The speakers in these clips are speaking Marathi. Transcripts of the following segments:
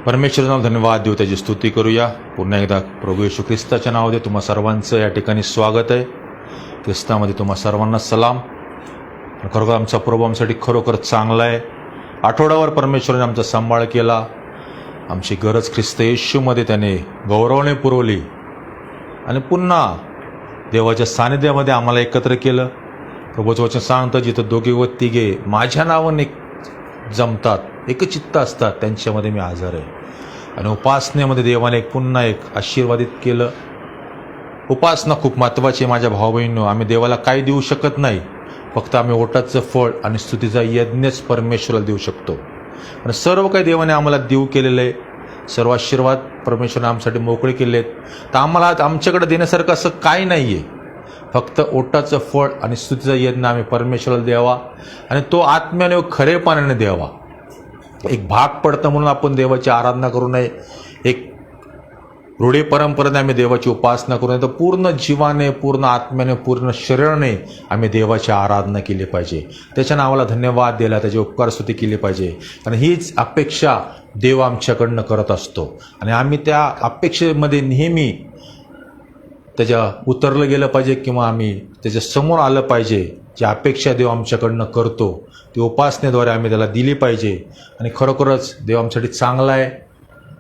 परमेश्वराला धन्यवाद देऊ, त्याची स्तुती करूया. पुन्हा एकदा प्रभू येशू ख्रिस्ताच्या नावाने तुम्हा सर्वांचं या ठिकाणी स्वागत आहे. ख्रिस्तामध्ये तुम्हा सर्वांना सलाम. खरोखर आमचा प्रभू आमच्यासाठी खरोखर चांगला आहे. आठवड्यावर परमेश्वराने आमचा सांभाळ केला. आमची गरज ख्रिस्त येशूमध्ये त्याने गौरवने पुरवली आणि पुन्हा देवाच्या सानिध्यामध्ये आम्हाला एकत्र केलं. प्रभूचं वचन सांगतं, जिथं दोघे व तिघे माझ्या नावाने जमतात, एकचित्त असतात, त्यांच्यामध्ये मी हजर आहे. आणि उपासनेमध्ये देवाने पुन्हा एक आशीर्वादित केलं. उपासना खूप महत्त्वाची आहे माझ्या भाऊ बहिणींनो. आम्ही देवाला काही देऊ शकत नाही, फक्त आम्ही ओटाचं फळ आणि स्तुतीचा यज्ञच परमेश्वराला देऊ शकतो. आणि सर्व काही देवाने आम्हाला देऊ केलेलं आहे. सर्व आशीर्वाद परमेश्वराने आमच्यासाठी मोकळे केले आहेत. तर आम्हाला आमच्याकडे देण्यासारखं असं काही नाही आहे. फक्त ओटाचं फळ आणि स्तुतीचा यज्ञ आम्ही परमेश्वराला द्यावा आणि तो आत्म्याने व खरेपणाने द्यावा. एक भाग पडतं म्हणून आपण देवाची आराधना करू नये. एक रूढी परंपरेने आम्ही देवाची उपासना करू नये. तर पूर्ण जीवाने, पूर्ण आत्म्याने, पूर्ण शरीराने आम्ही देवाची आराधना केली पाहिजे. त्याच्या नावाला धन्यवाद दिला, त्याची उपकार स्तुती केली पाहिजे. आणि हीच अपेक्षा देव आमच्याकडनं करत असतो आणि आम्ही त्या अपेक्षेमध्ये नेहमी त्याच्या उतरलं गेलं पाहिजे किंवा आम्ही त्याच्या समोर आलं पाहिजे. जी अपेक्षा देव आमच्याकडनं करतो ती उपासनेद्वारे आम्ही त्याला दिली पाहिजे. आणि खरोखरच देव आमच्यासाठी चांगला आहे.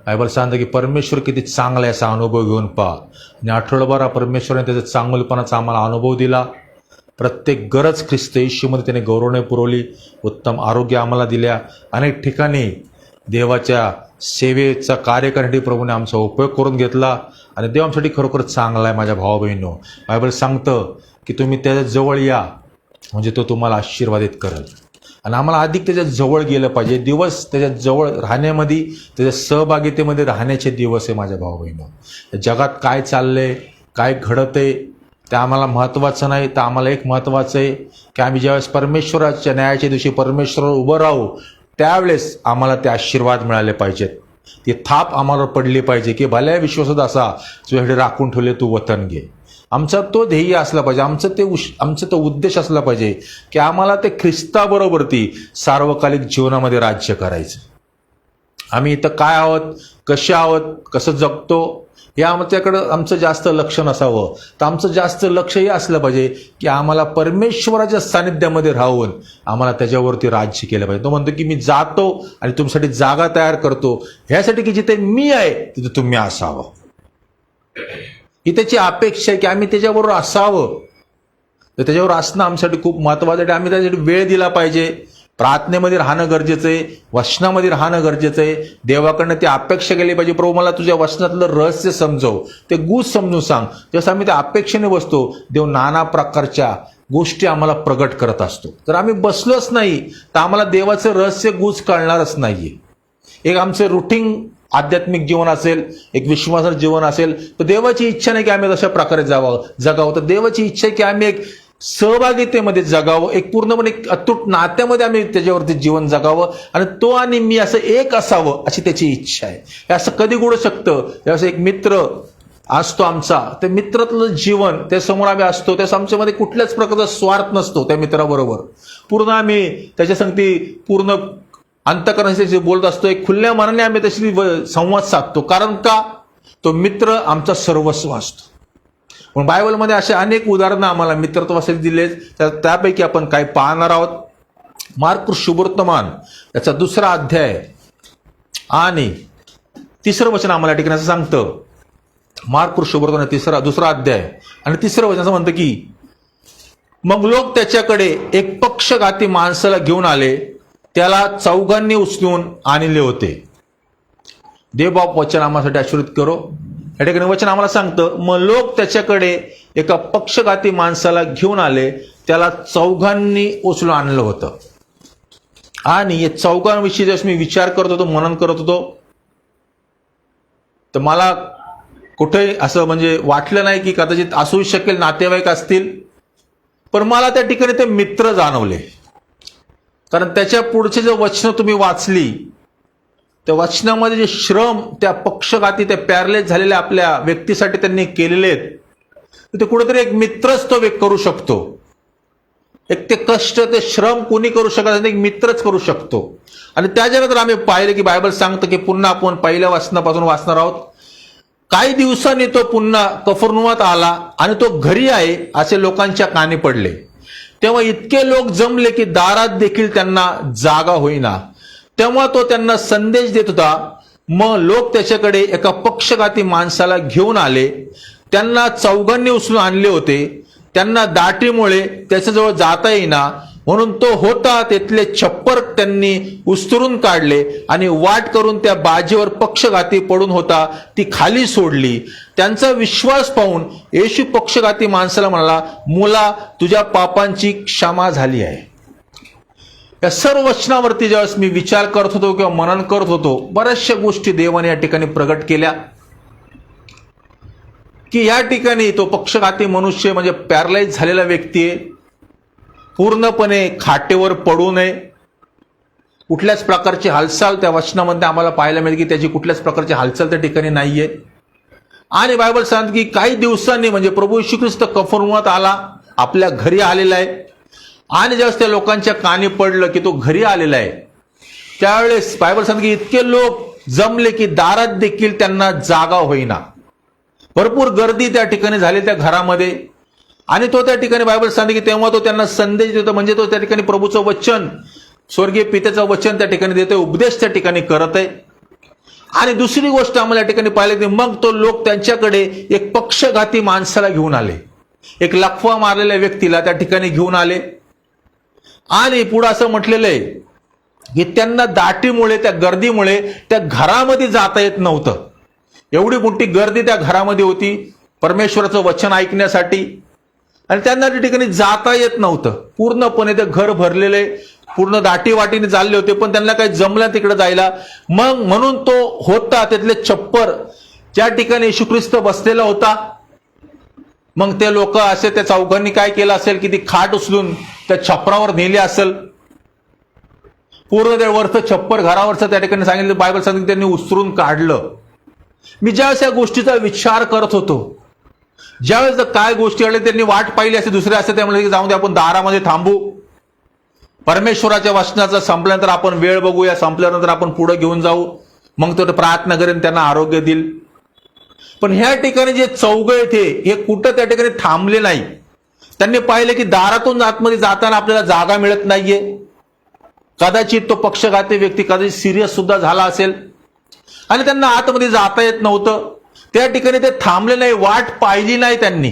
बायबल सांगतं की परमेश्वर किती चांगला आहे असा अनुभव घेऊन पहा. आणि आठवडाभर परमेश्वराने त्याचा चांगलपणाचा आम्हाला अनुभव दिला. प्रत्येक गरज ख्रिस्त येशूमध्ये त्याने गौरवने पुरवली. उत्तम आरोग्य आम्हाला दिल्या. अनेक ठिकाणी देवाच्या सेवेचा कार्य करण्यासाठी प्रभूने आमचा उपयोग करून घेतला आणि देव आमच्यासाठी खरोखर चांगला आहे. माझ्या भाऊ बहिणींनो, बायबल सांगतं की तुम्ही त्याच्या जवळ या, म्हणजे तो तुम्हाला आशीर्वादित करेल. आणि आम्हाला अधिक त्याच्या जवळ गेलं पाहिजे. दिवस त्याच्या जवळ राहण्यामध्ये, त्याच्या सहभागितेमध्ये राहण्याचे दिवस आहे. माझ्या भाऊ बहिणींनो, जगात काय चाललंय, काय घडत आहे ते आम्हाला महत्त्वाचं नाही. तर आम्हाला एक महत्त्वाचं आहे की आम्ही ज्यावेळेस परमेश्वराच्या न्यायाच्या दिवशी परमेश्वरावर उभं राहू, त्यावेळेस आम्हाला ते आशीर्वाद मिळाले पाहिजेत. ती थाप आम्हाला पडली पाहिजे की भल्या विश्वासात असा तुझ्याकडे राखून ठेवले, तू वतन घे. आमचा तो ध्येय असला पाहिजे. आमचं तो उद्देश असला पाहिजे की आम्हाला ते ख्रिस्ताबरोबर ती सार्वकालिक जीवनामध्ये राज्य करायचं. आम्ही इथं काय आहोत, कसे आहोत, कसं जगतो हे आमच्याकडं आमचं जास्त लक्ष नसावं. तर आमचं जास्त लक्ष हे असलं पाहिजे की आम्हाला परमेश्वराच्या सानिध्यामध्ये राहून आम्हाला त्याच्यावरती राज्य केलं पाहिजे. तो म्हणतो की मी जातो आणि तुमच्यासाठी जागा तयार करतो, ह्यासाठी की जिथे मी आहे तिथे तुम्ही असावं. ही त्याची अपेक्षा आहे की आम्ही त्याच्याबरोबर असावं. तर त्याच्यावर असणं आमच्यासाठी खूप महत्त्वाचं आहे. आम्ही त्याच्यासाठी वेळ दिला पाहिजे. प्रार्थनेमध्ये राहणं गरजेचं आहे, वचनामध्ये राहणं गरजेचं आहे. देवाकडनं ती अपेक्षा केली पाहिजे, प्रभू मला तुझ्या वचनातलं रहस्य समजव, ते गुज समजून सांग. जसं आम्ही त्या अपेक्षेने बसतो, देव नाना प्रकारच्या गोष्टी आम्हाला प्रगट करत असतो. जर आम्ही बसलोच नाही तर आम्हाला देवाचं रहस्य गुज कळणारच नाहीये. एक आमचं रुटीन आध्यात्मिक जीवन असेल, एक विश्वासाचं जीवन असेल, तर देवाची इच्छा नाही की आम्ही तशा प्रकारे जगावं. तर देवाची इच्छा आहे की आम्ही एक सहभागितेमध्ये जगावं, एक पूर्णपणे अतूट नात्यामध्ये आम्ही त्याच्यावरती जीवन जगावं आणि तो आणि मी असं एक असावं अशी त्याची इच्छा आहे. हे असं कधी घडू शकतं? असं एक मित्र असतो आमचा, त्या मित्रातलं जीवन त्या समोर आम्ही असतो, त्या आमच्यामध्ये कुठल्याच प्रकारचा स्वार्थ नसतो. त्या मित्राबरोबर पूर्ण आम्ही त्याच्या संगती पूर्ण अंतःकरणाशी बोलत असतो. एक खुल्या मनाने आम्ही त्याशी संवाद साधतो. कारण का? तो मित्र आमचा सर्वस्व असतो. पण बायबलमध्ये असे अनेक उदाहरणं आम्हाला मित्रत्वासाठी दिले. त्यापैकी आपण काही पाहणार आहोत. मार्क शुभवर्तमान याचा 2रा अध्याय आणि 3रं वचन आम्हाला या ठिकाणी असं सांगतं. मार्क शुभवर्तमान 2रा अध्याय आणि 3रं वचन असं म्हणतं की मग लोक त्याच्याकडे एक पक्षघाती माणसाला घेऊन आले, त्याला चौघांनी उचलून आणले होते. देवबाप वचन आम्हासाठी आशीर्वाद करो. या ठिकाणी वचन आम्हाला सांगतं, मग लोक त्याच्याकडे एका पक्षघाती माणसाला घेऊन आले, त्याला चौघांनी उचलून आणलं होतं. आणि या चौघांविषयी जसं मी विचार करत होतो, मनन करत होतो, तर मला कुठे असं म्हणजे वाटलं नाही की कदाचित असू शकेल नातेवाईक असतील, पण मला त्या ठिकाणी ते मित्र जाणवले. कारण त्याच्या पुढचे जे वचनं तुम्ही वाचली, त्या वचनामध्ये जे श्रम त्या पक्षघाती, त्या पॅरलेस झालेल्या आपल्या व्यक्तीसाठी त्यांनी केलेले आहेत, ते कुठेतरी एक मित्रच तो करू शकतो. एक ते कष्ट, ते श्रम कोणी करू शकत नाही, एक मित्रच करू शकतो. आणि त्याच्यानंतर आम्ही पाहिलं की बायबल सांगतं की पुन्हा आपण पहिल्या वाचनापासून वाचणार आहोत. काही दिवसांनी तो पुन्हा कफरनहूमात आला आणि तो घरी आहे असे लोकांच्या कानी पडले. तेव्हा इतके लोक जमले की दारात देखील त्यांना जागा होईना. तेव्हा तो त्यांना संदेश देत होता. मग लोक त्याच्याकडे एका पक्षघाती माणसाला घेऊन आले. त्यांना चौघांनी उचलून आणले होते. त्यांना दाटीमुळे त्याच्याजवळ जाता येईना म्हणून तो होता तिथले छप्पर त्यांनी उस्तरून काढले आणि वाट करून त्या बाजेवर पक्षघाती पडून होता ती खाली सोडली. त्यांचा विश्वास पाहून येशू पक्षघाती माणसाला म्हणाला, मुला, तुझ्या पापांची क्षमा झाली आहे. या सर्व वचनावरती ज्यावेळेस मी विचार करत होतो किंवा मनन करत होतो, बऱ्याचशा गोष्टी देवाने या ठिकाणी प्रगट केल्या की या ठिकाणी तो पक्षघाती मनुष्य म्हणजे पॅरालाइज झालेला व्यक्ती आहे. पूर्णपणे खाटेवर पडू नये. कुठल्याच प्रकारची हालचाल त्या वचनामध्ये आम्हाला पाहायला मिळते की त्याची कुठल्याच प्रकारची हालचाल त्या ठिकाणी नाहीये. आणि बायबल सांगते की काही दिवसांनी म्हणजे प्रभू येशू ख्रिस्त कफरनहूमात आला, आपल्या घरी आलेला आहे. आणि ज्यावेळेस त्या लोकांच्या कानी पडलं की तो घरी आलेला आहे, त्यावेळेस बायबल सांगते की इतके लोक जमले की दारात देखील त्यांना जागा होईना. भरपूर गर्दी त्या ठिकाणी झाली त्या घरामध्ये. आणि तो त्या ठिकाणी बायबल सांगते की तेव्हा तो त्यांना संदेश देतो, म्हणजे तो त्या ठिकाणी प्रभूचं वचन, स्वर्गीय पित्याचं वचन त्या ठिकाणी देतोय, उपदेश त्या ठिकाणी करत आहे. आणि दुसरी गोष्ट आम्हाला या ठिकाणी पाहिली की मग तो लोक त्यांच्याकडे एक पक्षघाती माणसाला घेऊन आले. एक लकवा मारलेल्या व्यक्तीला त्या ठिकाणी घेऊन आले. आणि पुढे असं म्हटलेलं आहे की त्यांना दाटीमुळे, त्या गर्दीमुळे त्या घरामध्ये जाता येत नव्हतं. एवढी मोठी गर्दी त्या घरामध्ये होती परमेश्वराचं वचन ऐकण्यासाठी, आणि त्यांना त्या ठिकाणी जाता येत नव्हतं. पूर्णपणे ते घर भरलेले, पूर्ण दाटीवाटीने चालले होते, पण त्यांना काही जमलं तिकडे जायला. मग म्हणून तो होता तिथले छप्पर ज्या ठिकाणी येशू ख्रिस्त बसलेला होता. मग ते लोक असे त्या चौघांनी काय केलं असेल की ती खाट उचलून त्या छपरावर नेली असेल. पूर्ण ते वरचं छप्पर घरावरचं त्या ठिकाणी सांगितलं, बायबल सांगितलं त्यांनी उचलून काढलं. मी ज्यावेळेस या गोष्टीचा विचार करत होतो, ज्यावेळेस काय गोष्टी आल्या त्यांनी वाट पाहिली असे दुसरे असते, त्यामुळे की जाऊन दे आपण दारामध्ये थांबू, परमेश्वराच्या वचनाचं संपल्यानंतर आपण वेळ बघूया, संपल्यानंतर आपण पुढे घेऊन जाऊ, मग तो प्रार्थना करेन त्यांना आरोग्य देईल. पण ह्या ठिकाणी जे चौघे थे हे कुठं त्या ठिकाणी थांबले नाही. त्यांनी पाहिले की दारातून आतमध्ये जाताना आपल्याला जागा मिळत नाहीये. कदाचित तो पक्षघाती व्यक्ती कदाचित सिरियस सुद्धा झाला असेल आणि त्यांना आतमध्ये जाता येत नव्हतं. त्या ठिकाणी ते थांबले नाही, वाट पाहिली नाही त्यांनी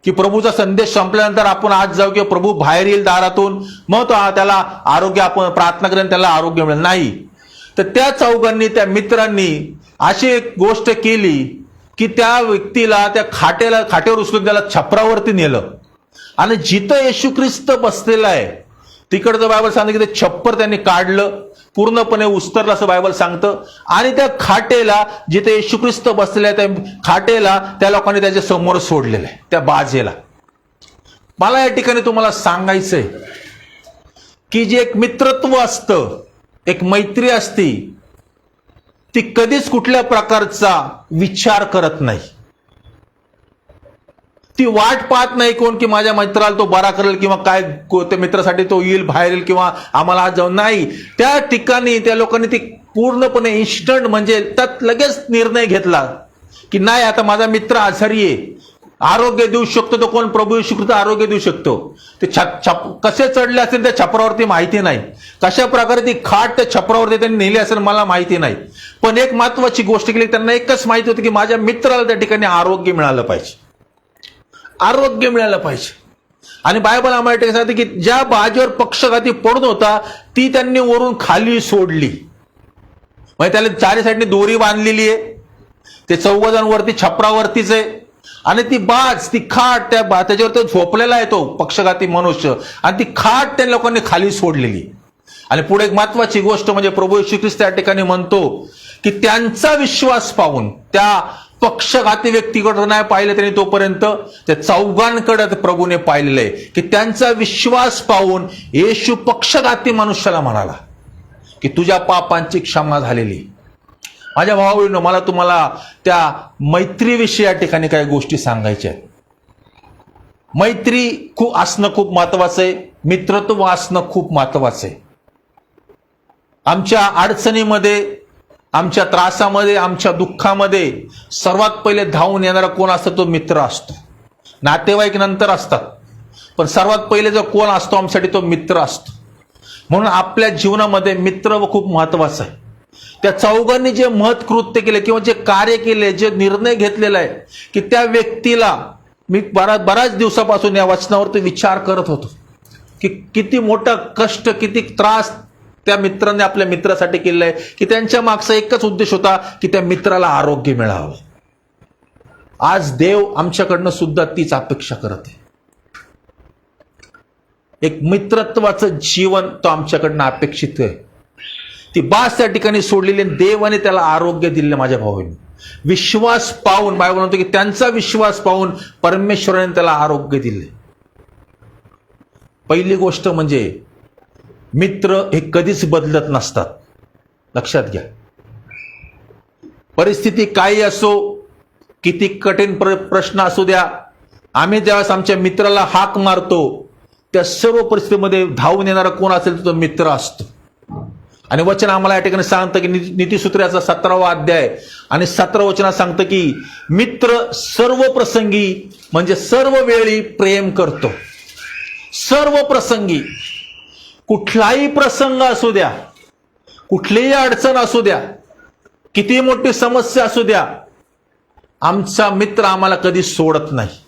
की प्रभूचा संदेश संपल्यानंतर आपण आज जाऊ किंवा प्रभू बाहेर येईल दारातून, मग तो त्याला आरोग्य, आपण प्रार्थना करेन त्याला आरोग्य मिळेल. नाही, तर त्या चौघांनी, त्या मित्रांनी अशी एक गोष्ट केली की त्या व्यक्तीला त्या खाटेवर उचलून त्याला छपरावरती नेलं. आणि जिथं येशू ख्रिस्त बसलेला आहे तिकडचं बायबल सांगतं की ते छप्पर त्यांनी काढलं, पूर्णपणे उस्तरलं असं बायबल सांगतं. आणि त्या खाटेला, जिथे येशू ख्रिस्त बसलेला आहे त्या खाटेला त्या लोकांनी त्याच्या समोर सोडलेलं आहे, त्या बाजेला. मला या ठिकाणी तुम्हाला सांगायचंय की जे एक मित्रत्व असतं, एक मैत्री असती, ती कधीच कुठल्या प्रकारचा विचार करत नाही. ती वाट पाहत नाही कोण की माझ्या मित्राला तो बरा करेल किंवा काय, त्या मित्रासाठी तो येईल, बाहेर येईल किंवा आम्हाला आज जाऊन. नाही, त्या ठिकाणी त्या लोकांनी ती पूर्णपणे इन्स्टंट, म्हणजे त्यात लगेच निर्णय घेतला की नाही, आता माझा मित्र आजारी आहे, आरोग्य देऊ शकतो तो कोण, प्रभू येशू ख्रिस्त आरोग्य देऊ शकतो. ते कसे चढले असेल त्या छपरावरती माहिती नाही, कशा प्रकारे ती खाट त्या छपरावरती त्यांनी नेली असेल मला माहिती नाही. पण एक महत्वाची गोष्ट केली, त्यांना एकच माहिती होती की माझ्या मित्राला त्या ठिकाणी आरोग्य मिळालं पाहिजे, आरोग्य मिळालं पाहिजे. आणि बायबल आम्हाला सांगते की ज्या बाजेवर पक्षघाती पडून होता ती त्यांनी वरून खाली सोडली. म्हणजे त्याला चारी साईडने दोरी बांधलेली आहे, ते चौघजण वरती छपरावरतीच आहे. आणि ती बाज, ती खाट, त्याच्यावर तो झोपलेला आहे तो पक्षघाती मनुष्य, आणि ती खाट त्या लोकांनी खाली सोडलेली. आणि पुढे एक महत्वाची गोष्ट म्हणजे प्रभू येशू ख्रिस्त त्या ठिकाणी म्हणतो की त्यांचा विश्वास पाहून, त्या पक्षघाती व्यक्तीकडे नाही पाहिलं त्यांनी तोपर्यंत, त्या चौघांकडे प्रभूने पाहिलेलं आहे की त्यांचा विश्वास पाहून येशू पक्षघाती मनुष्याला म्हणाला की तुझ्या पापांची क्षमा झालेली. माझ्या भावाबहिणींनो, मला तुम्हाला त्या मैत्रीविषयी या ठिकाणी काही गोष्टी सांगायच्या आहेत. मैत्री असणं खूप महत्वाचं आहे, मित्रत्व असणं खूप महत्वाचं आहे. आमच्या अडचणीमध्ये, आमच्या त्रासामध्ये, आमच्या दुःखामध्ये सर्वात पहिले धावून येणारा कोण असतो? तो मित्र असतो. नातेवाईक नंतर असतात, पण सर्वात पहिले जो कोण असतो आमच्यासाठी तो मित्र असतो. म्हणून आपल्या जीवनामध्ये मित्र खूप महत्वाचं आहे. त्या चौघांनी जे महत् कृत्य केले किंवा जे कार्य केले, जे निर्णय घेतलेला आहे, की त्या व्यक्तीला मी बऱ्याच दिवसापासून या वचनावरती विचार करत होतो की किती मोठा कष्ट, किती त्रास त्या मित्राने आपल्या मित्रासाठी केलेला आहे, की त्यांच्या मागचा एकच उद्देश होता की त्या मित्राला आरोग्य मिळावं. आज देव आमच्याकडनं सुद्धा तीच अपेक्षा करत आहे. एक मित्रत्वाचं जीवन तो आमच्याकडनं अपेक्षित आहे. ती बास त्या ठिकाणी सोडलेली, देवाने त्याला आरोग्य दिले. माझ्या भावांनी विश्वास पाहून, बायबल म्हणतो की त्यांचा विश्वास पाहून परमेश्वराने त्याला आरोग्य दिले. पहिली गोष्ट म्हणजे मित्र हे कधीच बदलत नसतात. लक्षात घ्या. परिस्थिती काही असो, किती कठीण प्रश्न असू द्या, आम्ही ज्यावेळेस आमच्या मित्राला हाक मारतो त्या सर्व परिस्थितीमध्ये धावून येणारा कोण असेल तो मित्र असतो. आणि वचन आम्हाला या ठिकाणी सांगतं की नीतिसूत्राचा 17वा अध्याय आणि 17 वचनात सांगतं की मित्र सर्व प्रसंगी म्हणजे सर्व वेळी प्रेम करतो. सर्व प्रसंगी, कुठलाही प्रसंग असू द्या, कुठलीही अडचण असू द्या, किती मोठी समस्या असू द्या, आमचा मित्र आम्हाला कधी सोडत नाही.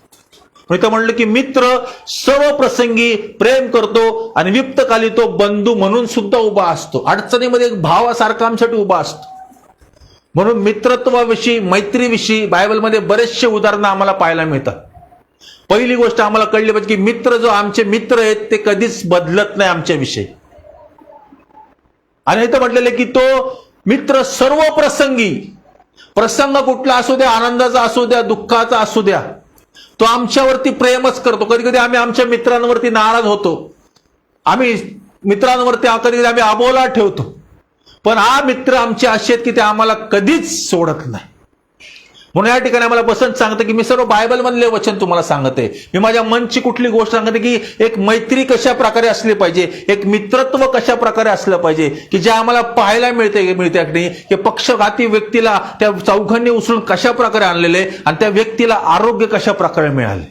इथं म्हणलं की मित्र सर्व प्रसंगी प्रेम करतो आणि विपत्काली तो बंधू म्हणून सुद्धा उभा असतो. अडचणीमध्ये एक भावासारखा आमच्यासाठी उभा असतो. म्हणून मित्रत्वाविषयी, मैत्रीविषयी बायबलमध्ये बरेचसे उदाहरणं आम्हाला पाहायला मिळतात. पहिली गोष्ट आम्हाला कळली पाहिजे की मित्र, जो आमचे मित्र आहेत ते कधीच बदलत नाही आमच्याविषयी. आणि इथं म्हटलेलं की तो मित्र सर्व प्रसंगी, प्रसंग कुठला असू द्या, आनंदाचा असू द्या, दुःखाचा असू द्या, तो आमच्यावरती प्रेमच करतो. कधी कधी आम्ही आमच्या मित्रांवरती नाराज होतो, आम्ही मित्रांवरती कधी कधी आम्ही अबोला ठेवतो, पण हा मित्र आमचे असे आहेत की ते आम्हाला कधीच सोडत नाही. म्हणून या ठिकाणी आम्हाला बसंत सांगतं की मी सर्व बायबल मधले वचन तुम्हाला सांगते. मी माझ्या मनची कुठली गोष्ट सांगते की एक मैत्री कशा प्रकारे असली पाहिजे, एक मित्रत्व कशा प्रकारे असलं पाहिजे, की जे आम्हाला पाहायला मिळते की पक्षघाती व्यक्तीला त्या चौघांनी उचलून कशा प्रकारे आणलेले आणि त्या व्यक्तीला आरोग्य कशा प्रकारे मिळाले.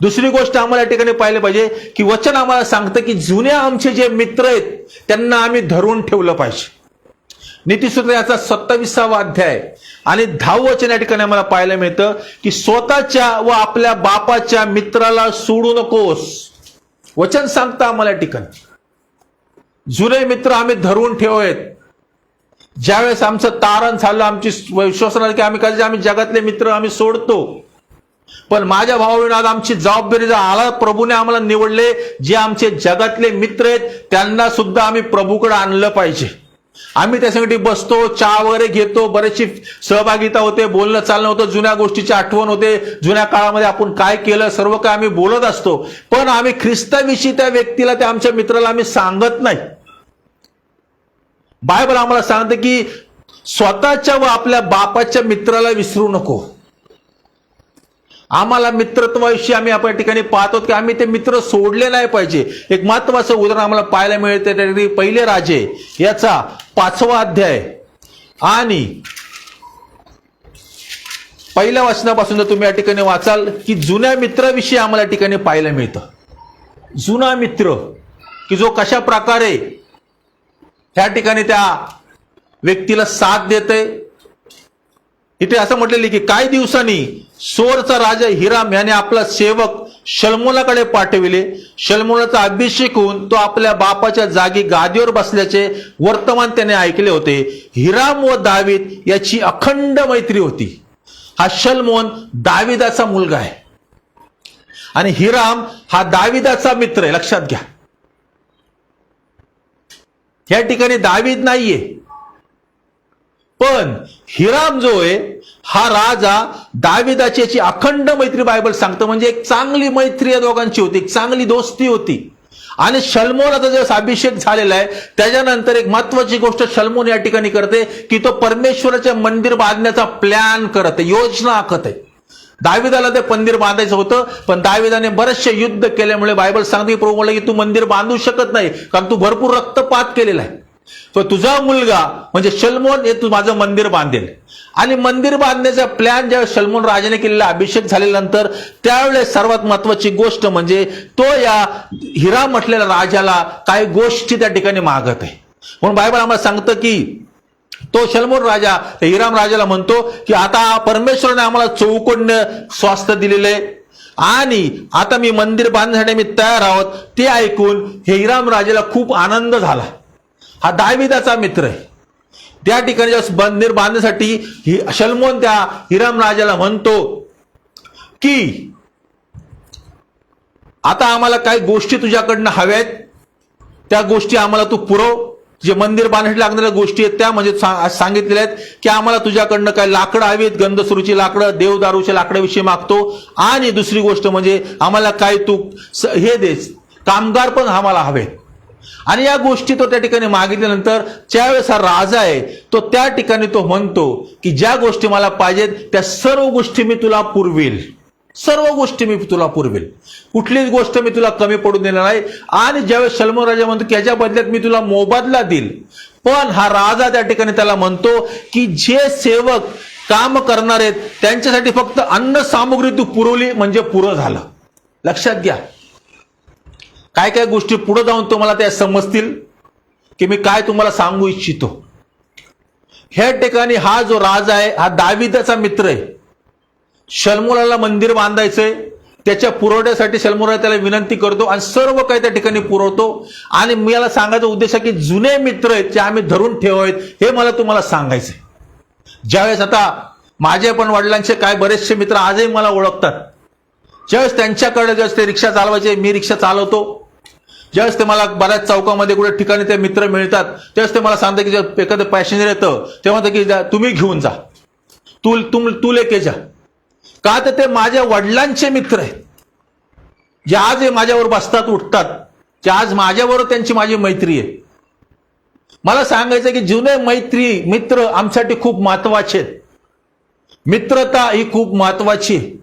दुसरी गोष्ट आम्हाला या ठिकाणी पाहिलं पाहिजे की वचन आम्हाला सांगतं की जुन्या आमचे जे मित्र आहेत त्यांना आम्ही धरून ठेवलं पाहिजे. नीतिसूत्र याचा 27वा अध्याय आणि 10 वचन या ठिकाणी आम्हाला पाहायला मिळतं की स्वतःच्या व आपल्या बापाच्या मित्राला सोडू नकोस. वचन सांगतं आम्हाला या ठिकाणी जुने मित्र आम्ही धरून ठेवूयात. ज्यावेळेस आमचं तारण झालं, आमची विश्वास की आम्ही जगातले मित्र आम्ही सोडतो, पण माझ्या भावाने आज आमची जबाबदारी आला, प्रभूने आम्हाला निवडले, जे आमचे जगातले मित्र आहेत त्यांना सुद्धा आम्ही प्रभूकडे आणलं पाहिजे. आम्ही त्यासाठी बसतो, चहा वगैरे घेतो, बरेचशी सहभागिता होते, बोलणं चालणं होतं, जुन्या गोष्टीची आठवण होते, जुन्या काळामध्ये आपण काय केलं सर्व काय आम्ही बोलत असतो, पण आम्ही ख्रिस्ताविषयी त्या व्यक्तीला, त्या आमच्या मित्राला आम्ही सांगत नाही. बायबल आम्हाला सांगते की स्वतःच्या व आपल्या बापाच्या मित्राला विसरू नको. आम्हाला मित्रत्वाविषयी आम्ही आपल्या ठिकाणी पाहतो की आम्ही ते मित्र सोडले नाही पाहिजे. एक महत्वाचं उदाहरण आम्हाला पाहायला मिळते पहिले राजे याचा 5वा अध्याय आणि पहिल्या वचनापासून जर तुम्ही या ठिकाणी वाचाल की जुन्या मित्राविषयी आम्हाला या ठिकाणी पाहायला मिळतं. जुना मित्र की जो कशा प्रकारे ह्या ठिकाणी त्या व्यक्तीला साथ देते. इथे असं म्हटलेलं की काही दिवसांनी सोरचा राजा हिराम याने आपला सेवक शल्मोनाकडे पाठविले. शल्मोनाचा अभिषेक होऊन तो आपल्या बापाच्या जागी गादीवर बसल्याचे वर्तमान त्याने ऐकले होते. हिराम व दावीद याची अखंड मैत्री होती. हा शल्मोन दाविदाचा मुलगा आहे आणि हिराम हा दाविदाचा मित्र आहे. लक्षात घ्या, या ठिकाणी दावीद नाहीये, पण हिराम जो आहे हा राजा दाविदाची याची अखंड मैत्री बायबल सांगतं. म्हणजे एक चांगली मैत्री या दोघांची होती, एक चांगली दोस्ती होती. आणि शल्मोनाचा जो अभिषेक झालेला आहे त्याच्यानंतर एक महत्वाची गोष्ट शल्मोन या ठिकाणी करते की तो परमेश्वराचे मंदिर बांधण्याचा प्लॅन करत आहे, योजना आखत आहे. दाविदाला ते मंदिर बांधायचं होतं, पण दाविदाने बरेचसे युद्ध केल्यामुळे बायबल सांगते की प्रभू म्हणलं की तू मंदिर बांधू शकत नाही, कारण तू भरपूर रक्तपात केलेला आहे. तो तुझा मुलगा म्हणजे शलमोन हे तू माझं मंदिर बांधेल. आणि मंदिर बांधण्याचा प्लॅन ज्यावेळेस शलमोन राजाने केलेला, अभिषेक झाल्यानंतर त्यावेळेस सर्वात महत्वाची गोष्ट म्हणजे तो या हिराम म्हटलेल्या राजाला काही गोष्टी त्या ठिकाणी मागत आहे. म्हणून बायबल आम्हाला सांगतं की तो शलमोन राजा हिराम राजाला म्हणतो की आता परमेश्वराने आम्हाला चौकोन्य स्वास्थ्य दिलेलं आहे आणि आता मी मंदिर बांधण्यासाठी मी तयार आहोत. ते ऐकून हे हिराम राजाला खूप आनंद झाला. हा दाविदाचा मित्र आहे. त्या ठिकाणी मंदिर बांधण्यासाठी शलमोन त्या हिराम राजाला म्हणतो की आता आम्हाला काही गोष्टी तुझ्याकडनं हव्यात, त्या गोष्टी आम्हाला तू पुरव. जे मंदिर बांधण्यासाठी लागणाऱ्या गोष्टी आहेत त्या म्हणजे सांगितलेल्या आहेत की आम्हाला तुझ्याकडनं काय लाकडं हवीत, गंधसुरूची लाकडं, देवदारूच्या लाकडाविषयी मागतो. आणि दुसरी गोष्ट म्हणजे आम्हाला काय तू हे देस, कामगार पण आम्हाला हवेत. आणि या गोष्टी तो त्या ठिकाणी मागितल्यानंतर ज्यावेळेस हा राजा आहे तो त्या ठिकाणी तो म्हणतो की ज्या गोष्टी मला पाहिजेत त्या सर्व गोष्टी मी तुला पुरवेल, सर्व गोष्टी मी तुला पुरवेल, कुठलीच गोष्ट मी तुला कमी पडून देणार नाही. आणि ज्यावेळेस शलमोन राजा म्हणतो की याच्या बदल्यात मी तुला मोबदला देईल, पण हा राजा त्या ठिकाणी त्याला म्हणतो की जे सेवक काम करणार आहेत त्यांच्यासाठी फक्त अन्न सामुग्री तू पुरवली म्हणजे पुरं झालं. लक्षात घ्या, काय काय गोष्टी पुढे जाऊन तुम्हाला त्या समजतील की मी काय तुम्हाला सांगू इच्छितो. ह्या ठिकाणी हा जो राजा आहे हा दाविदाचा मित्र आहे. शलमोनाला मंदिर बांधायचंय, त्याच्या पुरवठ्यासाठी शलमोन त्याला विनंती करतो आणि सर्व काही त्या ठिकाणी पुरवतो. आणि मला सांगायचा उद्देश आहे की जुने मित्र आहेत जे आम्ही धरून ठेवायत हे मला तुम्हाला सांगायचंय. ज्यावेळेस आता माझे पण वडिलांचे काय बरेचसे मित्र आजही मला ओळखतात. ज्यावेळेस त्यांच्याकडे ज्यावेळेस ते रिक्षा चालवायचे, मी रिक्षा चालवतो, ज्यावेळेस ते मला बऱ्याच चौकामध्ये कुठे ठिकाणी ते मित्र मिळतात त्यावेळेस ते मला सांगतात की एखादं पॅसेंजर येतं ते म्हणतात की तुम्ही घेऊन जा, तू लेके जा. का तर ते माझ्या वडिलांचे मित्र आहेत, जे आज माझ्यावर बसतात उठतात, जे आज माझ्याबरोबर त्यांची माझी मैत्री आहे. मला सांगायचं की जुने मित्र आमच्यासाठी खूप महत्वाचे आहेत. मित्रता ही खूप महत्वाची आहे.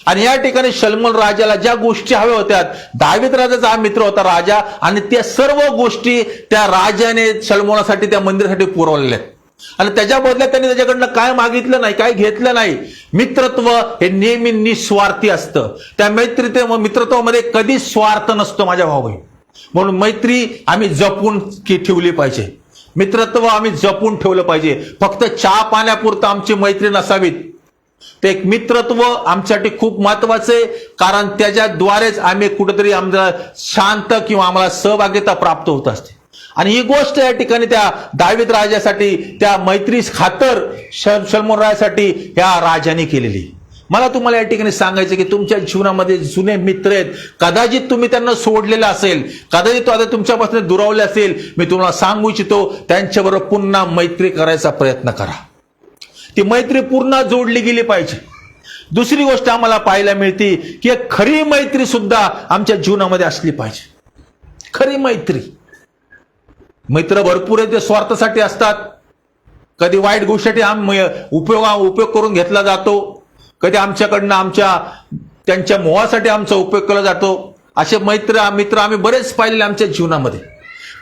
आणि या ठिकाणी शलमोन राजाला ज्या गोष्टी हव्या होत्या, दाविद राजाचा हा मित्र होता राजा, आणि त्या सर्व गोष्टी त्या राजाने शलमोनासाठी त्या मंदिरासाठी पुरवलेल्या आहेत. आणि त्याच्या बदल्यात त्यांनी त्याच्याकडनं काय मागितलं नाही, काय घेतलं नाही. मित्रत्व हे नेहमी निस्वार्थी असतं. त्या मित्रत्वामध्ये कधी स्वार्थ नसतो माझ्या भाऊ. म्हणून मैत्री आम्ही जपून ठेवली पाहिजे, मित्रत्व आम्ही जपून ठेवलं पाहिजे. फक्त चहा पाण्यापुरतं आमची मैत्री नसावीत. ते एक मित्रत्व आमच्यासाठी खूप महत्वाचं आहे, कारण त्याच्याद्वारेच आम्ही कुठेतरी आमचा शांत किंवा आम्हाला सहभागिता प्राप्त होत असते. आणि ही गोष्ट या ठिकाणी त्या दाविद राजासाठी त्या मैत्रीस खातर शलमोन राजासाठी ह्या राजाने केलेली. मला तुम्हाला या ठिकाणी सांगायचं की तुमच्या जीवनामध्ये जुने मित्र आहेत, कदाचित तुम्ही त्यांना सोडलेलं असेल, कदाचित तो आता तुमच्यापासून दुरावले असेल. मी तुम्हाला सांगू इच्छितो त्यांच्याबरोबर पुन्हा मैत्री करायचा प्रयत्न करा. ती मैत्री पुन्हा जोडली गेली पाहिजे. दुसरी गोष्ट आम्हाला पाहायला मिळते की एक खरी मैत्री सुद्धा आमच्या जीवनामध्ये असली पाहिजे. खरी मैत्री. मित्र भरपूर आहेत, ते स्वार्थासाठी असतात. कधी वाईट गोष्टीसाठी उपयोग करून घेतला जातो, कधी आमच्याकडनं त्यांच्या मोहासाठी आमचा उपयोग केला जातो. असे मित्र आम्ही बरेच पाहिलेले आमच्या जीवनामध्ये.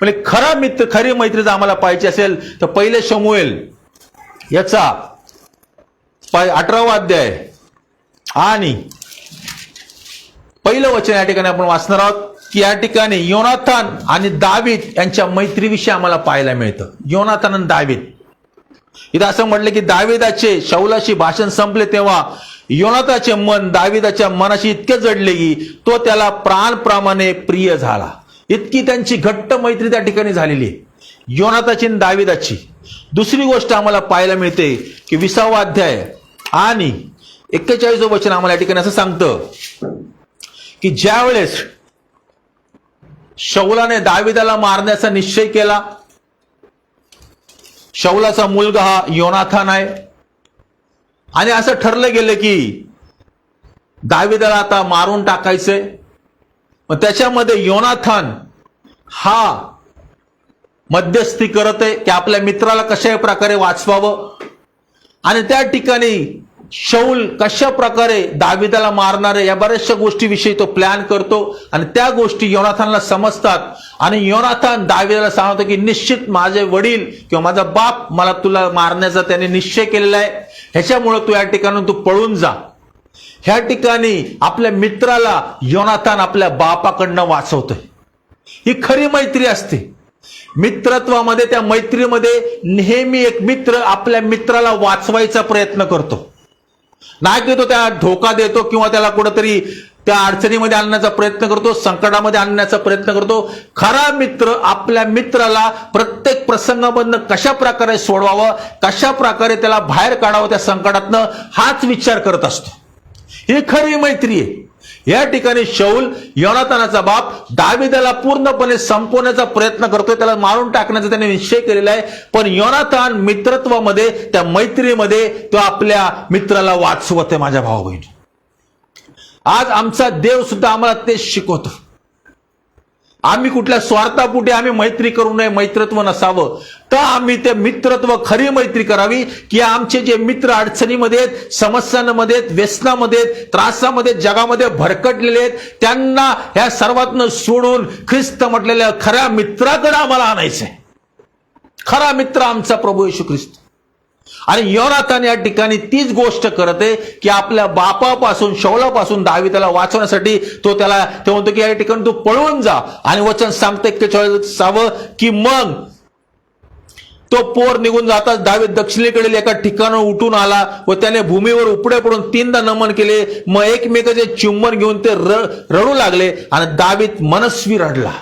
म्हणजे खरी मैत्री जर आम्हाला पाहिजे असेल तर पहिले शमूएल याचा 18वा अध्याय आणि पहिलं वचन या ठिकाणी आपण वाचणार आहोत की या ठिकाणी योनाथान आणि दावीद यांच्या मैत्रीविषयी आम्हाला पाहायला मिळतं. योनाथान आणि दावीद. इथं असं म्हटलं की दाविदाचे शौलाशी भाषण संपले तेव्हा योनाथाचे मन दाविदाच्या मनाशी इतके जडले की तो त्याला प्राणप्रमाणे प्रिय झाला. इतकी त्यांची घट्ट मैत्री त्या ठिकाणी झालेली आहे, योनाथाची आणि दाविदाची. दुसरी गोष्ट आम्हाला पाहायला मिळते की 20वा अध्याय आणि 41 वचन आम्हाला या ठिकाणी असं सांगतं की ज्यावेळेस शौलाने दाविदाला मारण्याचा निश्चय केला, शौलाचा मुलगा हा योनाथान आहे, आणि असं ठरलं गेलं की दाविदाला आता मारून टाकायचंय. मग त्याच्यामध्ये योनाथान हा मध्यस्थी करत आहे की आपल्या मित्राला कशाही प्रकारे वाचवावं. आणि त्या ठिकाणी शौल कशा प्रकारे दाविदाला मारणार आहे या बऱ्याचशा गोष्टीविषयी तो प्लॅन करतो आणि त्या गोष्टी योनाथानला समजतात आणि योनाथान दाविदाला सांगतो की निश्चित माझे वडील किंवा माझा बाप मला तुला मारण्याचा त्याने निश्चय केलेला आहे, ह्याच्यामुळे तू या ठिकाणी तू पळून जा. ह्या ठिकाणी आपल्या मित्राला योनाथान आपल्या बापाकडनं वाचवतोय. ही खरी मैत्री असते. मित्रत्वामध्ये, त्या मैत्रीमध्ये नेहमी एक मित्र आपल्या मित्राला वाचवायचा प्रयत्न करतो, नाही की तो त्या धोका देतो किंवा त्याला कुठंतरी त्या अडचणीमध्ये आणण्याचा प्रयत्न करतो, संकटामध्ये आणण्याचा प्रयत्न करतो. खरा मित्र आपल्या मित्राला प्रत्येक प्रसंगामधनं कशा प्रकारे सोडवावं, कशा प्रकारे त्याला बाहेर काढावं त्या संकटातनं, हाच विचार करत असतो. ही खरी मैत्री आहे. या ठिकाणी शौल योनाथानाचा बाप दाविदाला पूर्णपणे संपवण्याचा प्रयत्न करतोय, त्याला मारून टाकण्याचा त्याने निश्चय केलेला आहे. पण योनाथान मित्रत्वामध्ये, त्या मैत्रीमध्ये तो आपल्या मित्राला वाचवत आहे. माझ्या भाऊ बहिणी, आज आमचा देव सुद्धा आम्हाला तेच शिकवतो. आम्ही कुठल्या स्वार्थापोटी आम्ही मैत्री करू नये, मैत्रत्व नसावं, तर आम्ही ते मित्रत्व खरी मैत्री करावी की आमचे जे मित्र अडचणीमध्ये आहेत, समस्यांमध्ये आहेत, व्यसनामध्ये आहेत, त्रासामध्ये, जगामध्ये भरकटलेले आहेत, त्यांना ह्या सर्वातनं सोडून ख्रिस्त म्हटलेल्या खऱ्या मित्राकडे आम्हाला आणायचंय. खरा मित्र आमचा प्रभू येशू ख्रिस्त. आणि योनाथान या ठिकाणी तीच गोष्ट करते की आपल्या बापापासून, शौलापासून दाविदाला वाचवण्यासाठी तो म्हणतो की या ठिकाणी तू पळून जा. आणि वचन सांगते 41 की मग तो पोर निघून जाताच दावीद दक्षिणेकडील एका ठिकाणावर उठून आला व त्याने भूमीवर उपडे पडून 3दा नमन केले. मग एकमेकाचे चुंबन घेऊन ते रडू लागले आणि दावीद मनस्वी रडला.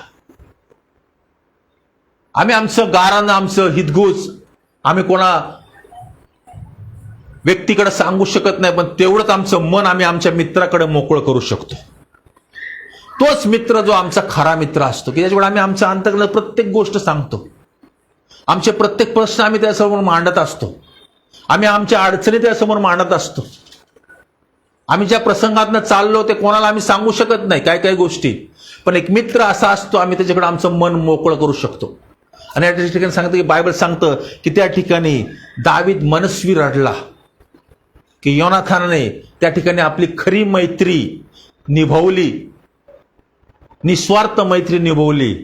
आम्ही आमचं गारानं, आमचं हितगुज आम्ही कोणा व्यक्तीकडे सांगू शकत नाही, पण तेवढंच आमचं मन आम्ही आमच्या मित्राकडे मोकळं करू शकतो. तोच मित्र जो आमचा खरा मित्र असतो की त्याच्याकडे आम्ही आमच्या अंतर्गत प्रत्येक गोष्ट सांगतो, आमचे प्रत्येक प्रश्न आम्ही त्यासमोर मांडत असतो, आम्ही आमच्या अडचणी त्यासमोर मांडत असतो. आम्ही ज्या प्रसंगातनं चाललो ते कोणाला आम्ही सांगू शकत नाही काय काय गोष्टी, पण एक मित्र असा असतो आम्ही त्याच्याकडे आमचं मन मोकळं करू शकतो. आणि या ठिकाणी सांगतं की बायबल सांगतं की त्या ठिकाणी दावीद मनस्वी रडला की योनाथानाने त्या ठिकाणी आपली खरी मैत्री निभवली, निस्वार्थ मैत्री निभवली.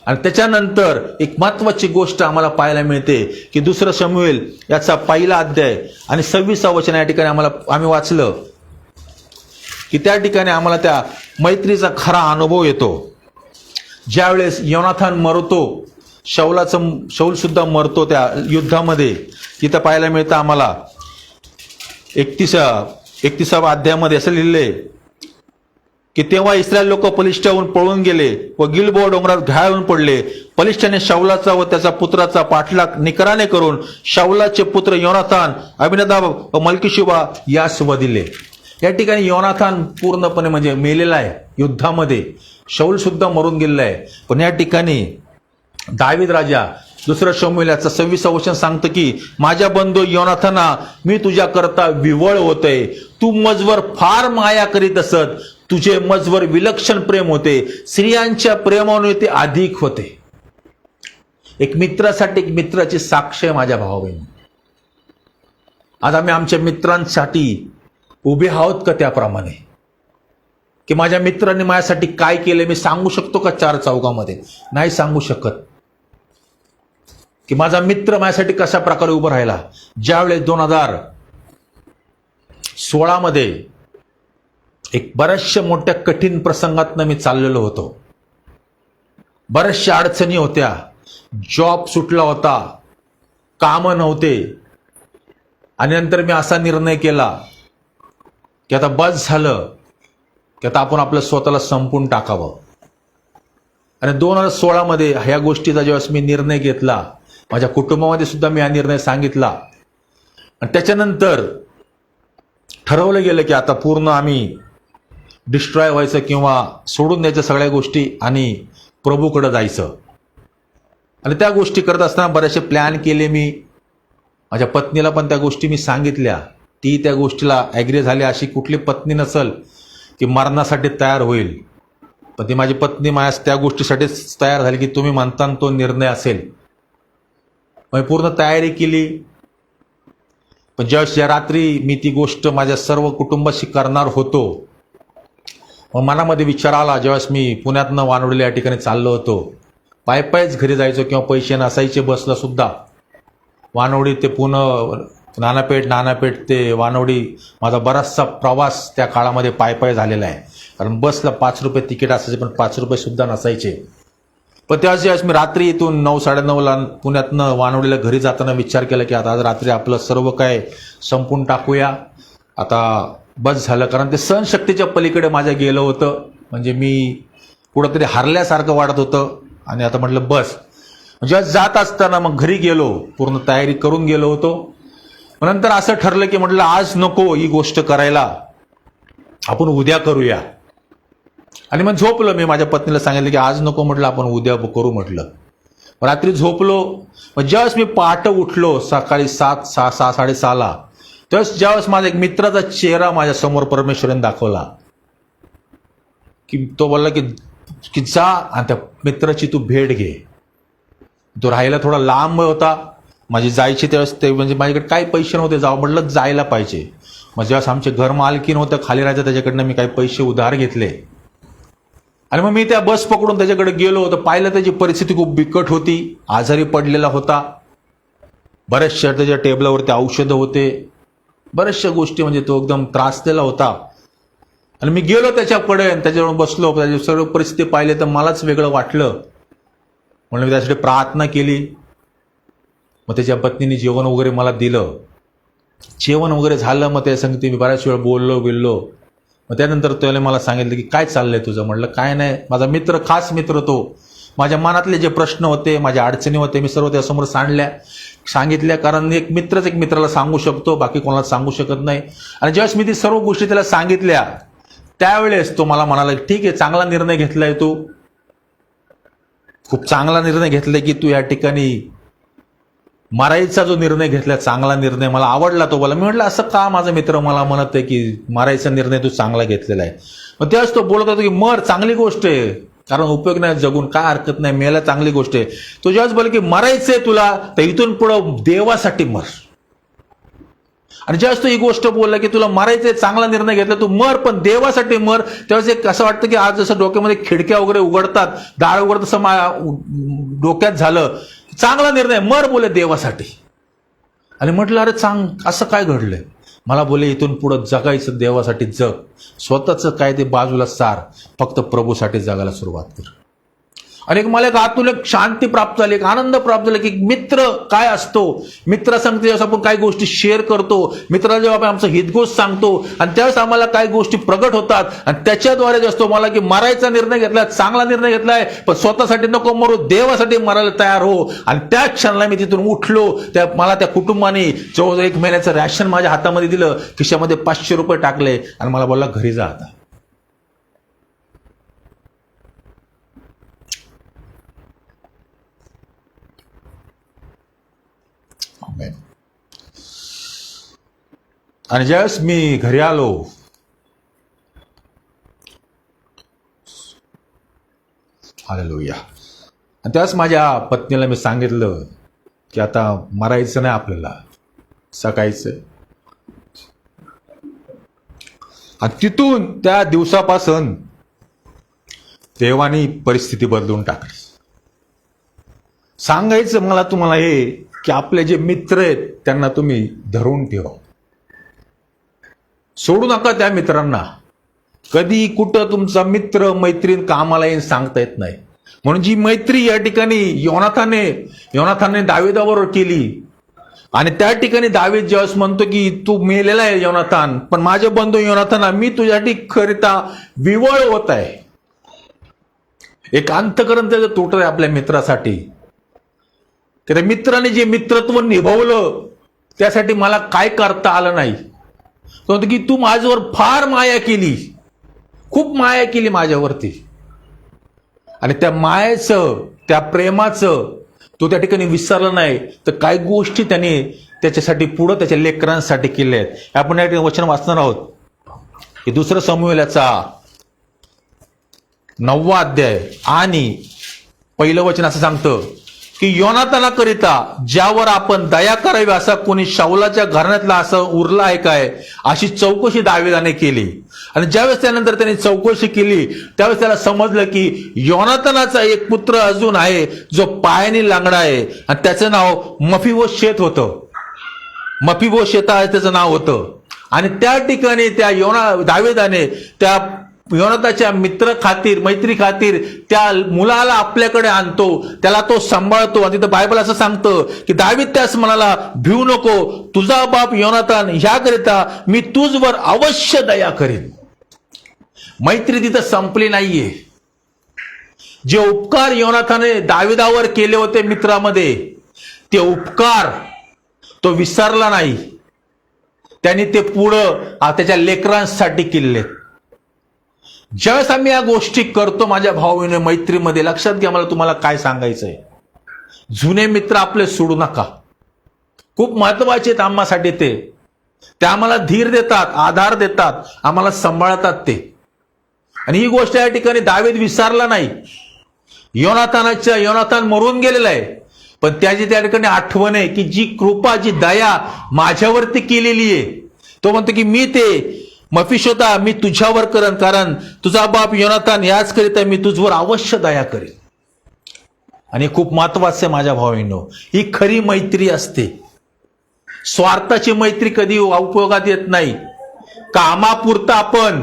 आणि त्याच्यानंतर एक महत्वाची गोष्ट आम्हाला पाहायला मिळते की 2 शमूएल याचा 1 अध्याय आणि 26 वचन या ठिकाणी आम्ही वाचलं की त्या ठिकाणी आम्हाला त्या मैत्रीचा खरा अनुभव येतो. ज्यावेळेस योनाथान मरतो, शौल सुद्धा मरतो त्या युद्धामध्ये, तिथं पाहायला मिळतं आम्हाला 31व्या अध्यायामध्ये असं लिहिलंय की तेव्हा इस्रायल लोक पलिष्ठ्याहून पळून गेले व गिलबोआ डोंगरात घायल होऊन पडले. पलिष्ठ्याने शाऊलाचा व त्याचा पुत्राचा पाठलाग निकराने करून शाऊलाचे पुत्र योनाथान, अभिनदाब व मल्कीशुबा यास वधिले. या ठिकाणी योनाथान पूर्णपणे म्हणजे मेलेला आहे युद्धामध्ये, शाऊल सुद्धा मरून गेलेला आहे. पण या ठिकाणी दावीद राजा 2 शमूएल याचा 26 वचन सांगतं की माझ्या बंधू योनाथाना, मी तुझ्या करता विवळ होतोय. तू मजवर फार माया करीत असत, तुझे मजवर विलक्षण प्रेम होते, स्त्रियांच्या प्रेमाने ते अधिक होते. एक मित्रासाठी एक मित्राची साक्ष आहे माझ्या भावा बहिणी. आज आम्ही आमच्या मित्रांसाठी उभे आहोत का त्याप्रमाणे की माझ्या मित्रांनी माझ्यासाठी काय केले मी सांगू शकतो का 4 चौघामध्ये? नाही सांगू शकत. की माझा मित्र माझ्यासाठी कशा प्रकारे उभं राहिला. ज्यावेळेस 2016 मध्ये एक बऱ्याचशा मोठ्या कठीण प्रसंगातनं मी चाललेलो होतो, बऱ्याचशा अडचणी होत्या, जॉब सुटला होता, कामं नव्हते, आणि नंतर मी असा निर्णय केला की आता बस झालं, की आता आपण आपलं स्वतःला संपून टाकावं. आणि 2016 मध्ये ह्या गोष्टीचा ज्यावेळेस मी निर्णय घेतला, माझ्या कुटुंबामध्ये सुद्धा मी हा निर्णय सांगितला. आणि त्याच्यानंतर ठरवलं गेलं की आता पूर्ण आम्ही डिस्ट्रॉय व्हायचं किंवा सोडून द्यायचं सगळ्या गोष्टी आणि प्रभूकडे जायचं. आणि त्या गोष्टी करत असताना बरेचसे प्लॅन केले मी. माझ्या पत्नीला पण त्या गोष्टी मी सांगितल्या, ती त्या गोष्टीला ॲग्री झाली. अशी कुठली पत्नी नसल की मरणासाठी तयार होईल, पण ती माझी पत्नी माझ्या त्या गोष्टीसाठीच तयार झाली की तुम्ही म्हणता तो निर्णय असेल. मग पूर्ण तयारी केली. पण ज्यावेळेस या रात्री मी ती गोष्ट माझ्या सर्व कुटुंबाशी करणार होतो, मग मनामध्ये विचार आला, ज्यावेळेस मी पुण्यातनं वानवडीला या ठिकाणी चाललो होतो, पायपायच घरी जायचो किंवा पैसे नसायचे बसला सुद्धा, वानवडी ते पुणे, नानापेठ ते वानवडी, माझा बराचसा प्रवास त्या काळामध्ये पायपाय झालेला आहे. कारण बसला 5 रुपये तिकीट असायचे, पण 5 रुपये सुद्धा नसायचे. पण त्यावेळेस मी रात्री इथून 9-9:30ला पुण्यातनं वानवडीला घरी जाताना विचार केला की आता आज रात्री आपलं सर्व काय संपून टाकूया, आता बस झालं. कारण ते सहनशक्तीच्या पलीकडे माझ्या गेलं होतं, म्हणजे मी कुठंतरी हारल्यासारखं वाटत होतं. आणि आता म्हटलं बस. जेव्हा जात असताना मग घरी गेलो, पूर्ण तयारी करून गेलो होतो. नंतर असं ठरलं की म्हटलं आज नको ही गोष्ट करायला, आपण उद्या करूया. आणि मग झोपलो. मी माझ्या पत्नीला सांगितलं की आज नको, म्हटलं आपण उद्या करू म्हटलं. रात्री झोपलो. मग ज्यावेळेस मी पहाटे उठलो सकाळी 6:30-6:30 त्यावेळेस ज्यावेळेस माझा एक मित्राचा चेहरा माझ्या समोर परमेश्वराने दाखवला, की तो बोलला की जा आणि त्या मित्राची तू भेट घे. तो राहायला थोडा लांब होता, माझी जायची त्यावेळेस ते म्हणजे माझ्याकडे काही पैसे नव्हते, जाऊ म्हटलं जायला पाहिजे. मग ज्यावेळेस आमचे घर मालकीन होतं खाली राहायचं, त्याच्याकडनं मी काही पैसे उधार घेतले आणि मग मी त्या बस पकडून त्याच्याकडे गेलो होतो. पाहिलं त्याची परिस्थिती खूप बिकट होती, आजारी पडलेला होता, बऱ्याचशा त्याच्या टेबलावरती औषधं होते, बऱ्याचशा गोष्टी, म्हणजे तो एकदम त्रासलेला होता. आणि मी गेलो त्याच्याकडे आणि त्याच्यावर बसलो. त्याची सर्व परिस्थिती पाहिली तर मलाच वेगळं वाटलं, म्हणून मी त्यासाठी प्रार्थना केली. मग त्याच्या पत्नीने जेवण वगैरे मला दिलं. जेवण वगैरे झालं. मग त्या संगती मी बऱ्याच वेळ बोललो. मग त्यानंतर त्याने मला सांगितलं की काय चाललंय तुझं. म्हटलं काय नाही, माझा मित्र, खास मित्र तो. माझ्या मनातले जे प्रश्न होते, माझ्या अडचणी होते, मी सर्व त्यासमोर सांगितल्या. कारण एक मित्रच एक मित्राला सांगू शकतो, बाकी कोणाला सांगू शकत नाही. आणि ज्यावेळेस मी ती सर्व गोष्टी त्याला सांगितल्या, त्यावेळेस तो मला म्हणाला ठीक आहे, चांगला निर्णय घेतलाय तू, खूप चांगला निर्णय घेतलाय की तू या ठिकाणी मारायचा जो निर्णय घेतला, चांगला निर्णय, मला आवडला तो. बोला. मी म्हटलं असं का माझा मित्र मला म्हणत आहे की मारायचा निर्णय तू चांगला घेतलेला आहे. मग त्यावेळेस तो बोलत होता की मर, चांगली गोष्ट आहे, कारण उपयोग नाही जगून, काय हरकत नाही, मेला चांगली गोष्ट आहे. तो ज्यावेळेस बोल की मरायचंय तुला, तर इथून पुढं देवासाठी मर. आणि ज्यावेळेस तो ही गोष्ट बोलला की तुला मरायचंय, चांगला निर्णय घेतला, तू मर, पण देवासाठी मर, त्यावेळेस एक असं वाटतं की आज जसं डोक्यामध्ये खिडक्या वगैरे उघडतात, दाळ उघडत, तसं डोक्यात झालं. चांगला निर्णय, मर बोले देवासाठी. आणि म्हटलं अरे असं काय घडलंय. मला बोले इथून पुढं जगायचं देवासाठी जग, स्वतःचं काय ते बाजूला सार, फक्त प्रभूसाठी जगायला सुरुवात कर. आणि मला एक आतून एक शांती प्राप्त झाली, एक आनंद प्राप्त झाला की मित्र काय असतो. मित्रासंग जेव्हा आपण काही गोष्टी शेअर करतो, मित्राला जेव्हा आपण आमचं हितगोष सांगतो, आणि त्यावेळेस आम्हाला काही गोष्टी प्रगट होतात, आणि त्याच्याद्वारे जे असतो मला की मारायचा निर्णय घेतलाय, चांगला निर्णय घेतलाय, पण स्वतःसाठी नको मरू, देवासाठी मरायला तयार हो. आणि त्या क्षणाला मी तिथून उठलो. मला त्या कुटुंबाने जवळजवळ 1 महिन्याचं रॅशन माझ्या हातामध्ये दिलं, खिशामध्ये 500 रुपये टाकले आणि मला बोलला घरी जा आता. आणि ज्यावेळेस मी घरी आलो, हालेलुया, आणि त्यावेळेस माझ्या पत्नीला मी सांगितलं की आता मरायचं नाही, आपल्याला सकाळचं. आणि तिथून त्या दिवसापासून देवानी परिस्थिती बदलून टाकली. सांगायचं मला तुम्हाला हे की आपले जे मित्र आहेत त्यांना तुम्ही धरून ठेवा, सोडू नका त्या मित्रांना. कधी कुठं तुमचा मित्र मैत्रीण कामाला येईन सांगता येत नाही. म्हणून जी मैत्री या ठिकाणी योनाथानने दाविदाबरोबर केली, आणि त्या ठिकाणी दावीद ज्यावेळेस म्हणतो की तू मेलेला आहे योनाथान, पण माझे बंधू योनाथाना, मी तुझ्यासाठी खरिता विवळ होत आहे. एक अंतःकरण त्याचं तुटत आहे आपल्या मित्रासाठी. त्या मित्राने जे मित्रत्व निभवलं त्यासाठी मला काय करता आलं नाही. तो म्हणतो की तू माझ्यावर फार माया केली, खूप माया केली माझ्यावरती, आणि त्या मायेचं, त्या प्रेमाचं तो त्या ठिकाणी विसरला नाही. तर काही गोष्टी त्याने त्याच्यासाठी पुढं त्याच्या लेकरांसाठी केल्या आहेत. आपण या ठिकाणी वचन वाचणार आहोत की 2 शमूएलाचा 9वा अध्याय आणि 1 वचन असं सांगतं की योनातानाकरिता ज्यावर आपण दया करावी असा कोणी शाऊलाच्या घराण्यातला असं उरला आहे काय, अशी चौकशी दाविदाने केली. आणि ज्यावेळेस त्यानंतर त्याने चौकशी केली त्यावेळेस त्याला समजलं की योनातानाचा एक पुत्र अजून आहे जो पायाने लांगडा आहे आणि त्याचं नाव मफीबोशेत होतं. मफीबोशेत त्याचं नाव होतं. आणि त्या ठिकाणी त्या दाविदाने त्या योनाताच्या मैत्री खातीर त्या मुलाला आपल्याकडे आणतो, त्याला तो सांभाळतो. आणि तिथं बायबल असं सांगतं की दावीद त्यास म्हणाला, भिवू नको, तुझा बाप योनातान ह्याकरिता मी तुझवर अवश्य दया करीन. मैत्री तिथं संपली नाहीये. जे उपकार योनाताने दाविदावर केले होते मित्रामध्ये, ते उपकार तो विसरला नाही. त्यांनी ते पुढं त्याच्या लेकरांसाठी केले. ज्यावेळेस आम्ही या गोष्टी करतो माझ्या भावाने मैत्रीमध्ये, लक्षात घ्या मला तुम्हाला काय सांगायचंय. जुने मित्र आपले सोडू नका. खूप महत्वाचे आहेत आम्हासाठी. ते आम्हाला धीर देतात, आधार देतात, आम्हाला सांभाळतात ते. आणि ही गोष्ट या ठिकाणी दावीद विसरला नाही. योनातान मरून गेलेला आहे, पण त्याची त्या ठिकाणी आठवण आहे की जी कृपा, जी दया माझ्यावरती केलेली आहे. तो म्हणतो की मी ते मफीशोता मी तुझ्यावर करेन, कारण तुझा बाप योनातान याच करिता मी तुझवर अवश्य दया करेन. आणि खूप महत्वाचं आहे माझ्या भावांनो, ही खरी मैत्री असते. स्वार्थाची मैत्री कधी उपयोगात येत नाही. कामापुरता आपण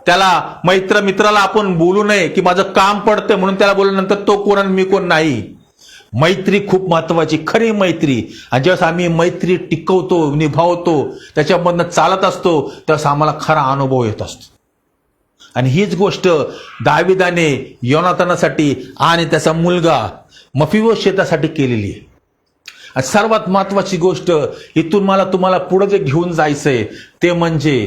त्याला मित्राला आपण बोलू नये की माझं काम पडतंय म्हणून त्याला बोलल्यानंतर तो कोण आणि मी कोण नाही. मैत्री खूप महत्वाची, खरी मैत्री. आणि ज्यावेळेस आम्ही मैत्री टिकवतो, निभावतो, त्याच्यामधनं चालत असतो, त्यावेळेस आम्हाला खरा अनुभव येत असतो. आणि हीच गोष्ट दाविदाने योनातानासाठी आणि त्याचा मुलगा मफीबोशेतासाठी केलेली आहे. आणि सर्वात महत्वाची गोष्ट इथून मला तुम्हाला पुढे जे घेऊन जायचंय ते म्हणजे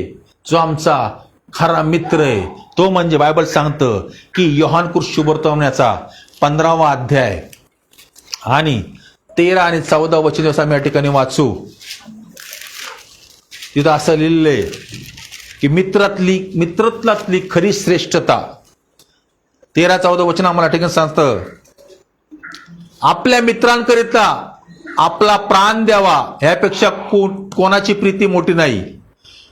जो आमचा खरा मित्र आहे तो म्हणजे बायबल सांगतं की योहान शुभवर्तमानाचा 15वा अध्याय आणि 13 आणि 14 वचन आम्ही या ठिकाणी वाचू. तिथं असं लिहिलंय की मित्रत्वातली खरी श्रेष्ठता. 13-14 वचन आम्हाला ठिकाणी सांगतं, आपल्या मित्रांकरिता आपला प्राण द्यावा ह्यापेक्षा कोणाची प्रीती मोठी नाही.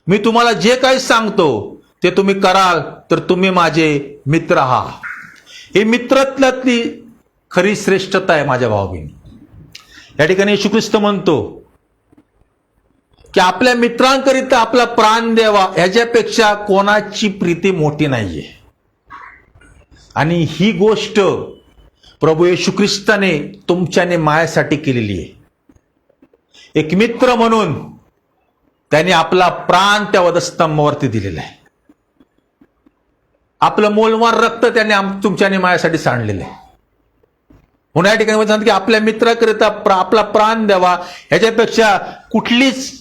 मी तुम्हाला जे काही सांगतो ते तुम्ही कराल तर तुम्ही माझे मित्र आहात. हे मित्रत्वातली खरी श्रेष्ठता आहे माझ्या भावाबहिणी. या ठिकाणी येशू ख्रिस्त म्हणतो की आपल्या मित्रांकरिता आपला प्राण द्यावा ह्याच्यापेक्षा कोणाची प्रीती मोठी नाहीये. आणि ही गोष्ट प्रभू येशू ख्रिस्ताने तुमच्याने मायासाठी केलेली आहे. एक मित्र म्हणून त्याने आपला प्राण त्या वधस्तंभावरती दिलेला आहे. आपलं मोलवार रक्त त्याने तुमच्याने मायासाठी सांडलेलं आहे. म्हणून या ठिकाणी सांगतात की आपल्या मित्राकरिता आपला प्राण द्यावा ह्याच्यापेक्षा कुठलीच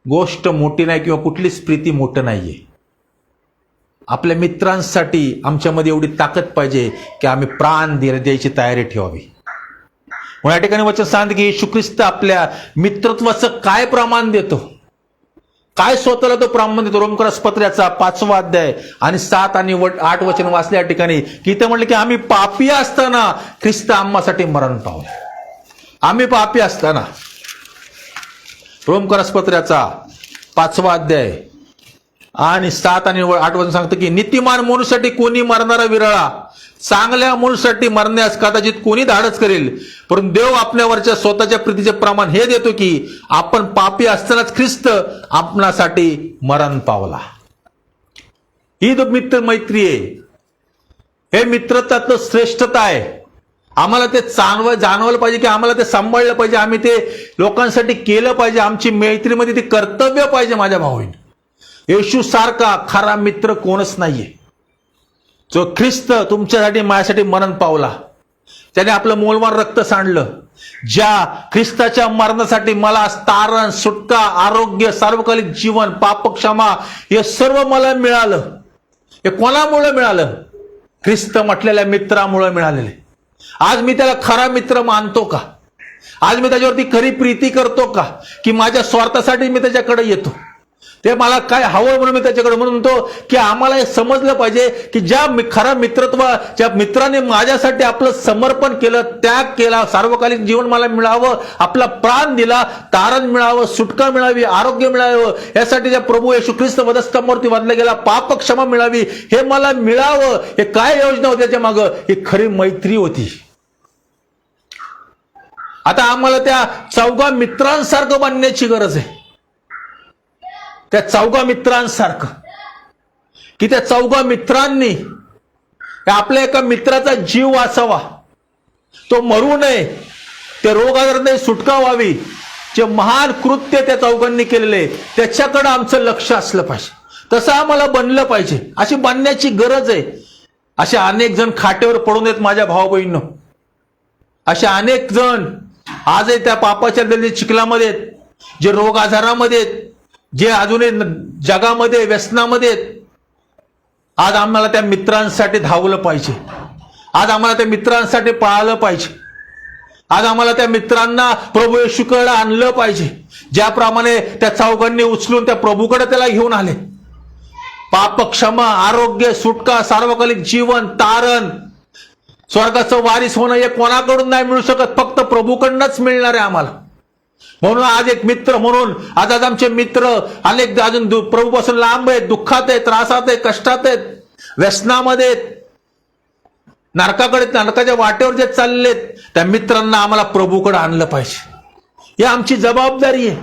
गोष्ट मोठी नाही किंवा कुठलीच प्रीती मोठं नाहीये. आपल्या मित्रांसाठी आमच्यामध्ये एवढी ताकद पाहिजे की आम्ही प्राण द्यायची तयारी ठेवावी. म्हणून या ठिकाणी वचन सांगते की येशू ख्रिस्त आपल्या मित्रत्वाचं काय प्रमाण देतो, काय स्वतःला तो प्रमाण देतो. रोमकरासपत्राचा 5वा अध्याय आणि 7 आणि 8 वचन वाचले या ठिकाणी की इथं म्हटलं की आम्ही पापी असताना ख्रिस्त आम्हासाठी मरण पावले. आम्ही पापी असताना. रोमकरासपत्राचा 5वा अध्याय आणि 7 आणि 8 वचन सांगतं की नीतिमान मनुष्यासाठी कोणी मरणारा विरळा, चांगल्या मनुष्यासाठी मरण्यास कदाचित कोणी धाडस करेल, परंतु देव आपल्यावरच्या स्वतःच्या प्रीतीचे प्रमाण हे देतो की आपण पापी असतानाच ख्रिस्त आपणासाठी मरण पावला. ही मित्र मैत्री आहे. हे मित्रत्वातलं श्रेष्ठता आहे. आम्हाला ते जाणवलं पाहिजे की आम्हाला ते सांभाळलं पाहिजे, आम्ही ते लोकांसाठी केलं पाहिजे. आमची मैत्रीमध्ये ते कर्तव्य पाहिजे माझ्या भावांनो. येशू सारखा खरा मित्र कोणच नाहीये. जो ख्रिस्त तुमच्यासाठी माझ्यासाठी मरण पावला, त्याने आपलं मोलवान रक्त सांडलं. ज्या ख्रिस्ताच्या मरणासाठी मला तारण, सुटका, आरोग्य, सार्वकालिक जीवन, पापक्षमा हे सर्व मला मिळालं. हे कोणामुळे मिळालं? ख्रिस्त म्हटलेल्या मित्रामुळे मिळालेले. आज मी त्याला खरा मित्र मानतो का? आज मी त्याच्यावरती खरी प्रीती करतो का? की माझ्या स्वार्थासाठी मी त्याच्याकडे येतो? ते मला काय हवं म्हणून मी त्याच्याकडे म्हणतो की आम्हाला हे समजलं पाहिजे की ज्या खरा मित्रत्व, ज्या मित्राने माझ्यासाठी आपलं समर्पण केलं, त्याग केला, सार्वकालिक जीवन मला मिळावं, आपला प्राण दिला, तारण मिळावं, सुटका मिळावी, आरोग्य मिळावं, यासाठी ज्या प्रभू येशू ख्रिस्त वधस्तंभावरती बांधला गेला, पाप क्षमा मिळावी, हे मला मिळावं, हे काय योजना होती त्याच्या मागं? ही खरी मैत्री होती. आता आम्हाला त्या चौघा मित्रांसारखं बनण्याची गरज आहे. त्या चौघा मित्रांसारखं, की त्या चौघा मित्रांनी आपल्या एका मित्राचा जीव वाचावा, तो मरू नये, ते रोग आजाराने सुटका व्हावी, जे महान कृत्य त्या चौघांनी केलेले त्याच्याकडे आमचं लक्ष असलं पाहिजे. तसं आम्हाला बनलं पाहिजे, अशी बनण्याची गरज आहे. असे अनेक जण खाटेवर पडून आहेत माझ्या भाऊ बहिणींनो. असे अनेक जण आजही त्या पापाच्या चिखलामध्ये, जे रोग आजारामध्ये, जे अजूनही जगामध्ये व्यसनामध्ये, आज आम्हाला त्या मित्रांसाठी धावलं पाहिजे. आज आम्हाला त्या मित्रांसाठी पळालं पाहिजे. आज आम्हाला त्या मित्रांना प्रभू येशूकडे आणलं पाहिजे, ज्याप्रमाणे त्या चौघांनी उचलून त्या प्रभूकडे त्याला घेऊन आले. पाप क्षमा, आरोग्य, सुटका, सार्वकालिक जीवन, तारण, स्वर्गाचं वारीस होणं हे कोणाकडून नाही मिळू शकत, फक्त प्रभूकडूनच मिळणार आहे आम्हाला. म्हणून आज एक मित्र म्हणून आज आमचे मित्र अनेक अजून प्रभूपासून लांब आहेत, दुःखात आहेत, त्रासात आहेत, कष्टात आहेत, व्यसनामध्ये आहेत, नरकाच्या वाटेवर जे चाललेत, त्या मित्रांना आम्हाला प्रभूकडे आणलं पाहिजे. ही आमची जबाबदारी आहे.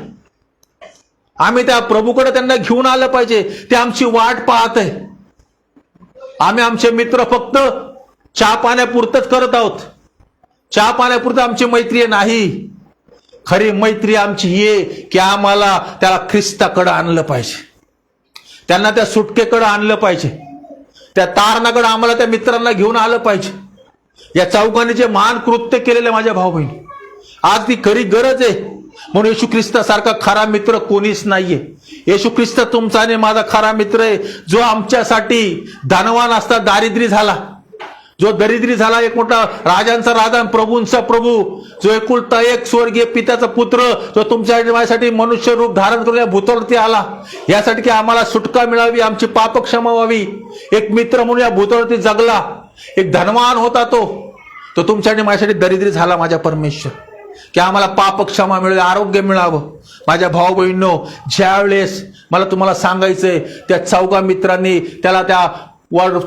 आम्ही त्या प्रभूकडे त्यांना घेऊन आलं पाहिजे. ते आमची वाट पाहत आहे. आम्ही आमचे मित्र फक्त चहा पाण्यापुरतच करत आहोत. चहा पाण्यापुरतं आमची मैत्री नाही. खरी मैत्री आमची ही आहे की आम्हाला त्याला ख्रिस्ताकडे आणलं पाहिजे, त्यांना त्या सुटकेकडे आणलं पाहिजे, त्या तारणाकडे आम्हाला त्या मित्रांना घेऊन आलं पाहिजे. या चौघांनी जे महान कृत्य केलेले माझ्या भाऊ बहिणी, आज ती खरी गरज आहे. म्हणून येशू ख्रिस्तासारखा खरा मित्र कोणीच नाहीये. येशू ख्रिस्त तुमचा आणि माझा खरा मित्र आहे, जो आमच्यासाठी धनवान असता दारिद्र्य झाला, जो दरिद्री झाला, एक मोठा राजांचा राजा, प्रभूंचा प्रभू, जो एकुलता एक स्वर्गीय पित्याचा पुत्र, जो तुमच्या माझ्यासाठी मनुष्य रूप धारण करून या भूतलावरती आला, यासाठी की आम्हाला सुटका मिळावी, आमची पाप क्षमा व्हावी. एक मित्र म्हणून या भूतलावरती जगला. एक धनवान होता तो तुमच्यासाठी माझ्यासाठी दरिद्री झाला. माझ्या परमेश्वर, की आम्हाला पाप क्षमा मिळावी, आरोग्य मिळावं. माझ्या भाऊ बहिणींनो, ज्यावेळेस मला तुम्हाला सांगायचंय, त्या चौघा मित्रांनी त्याला त्या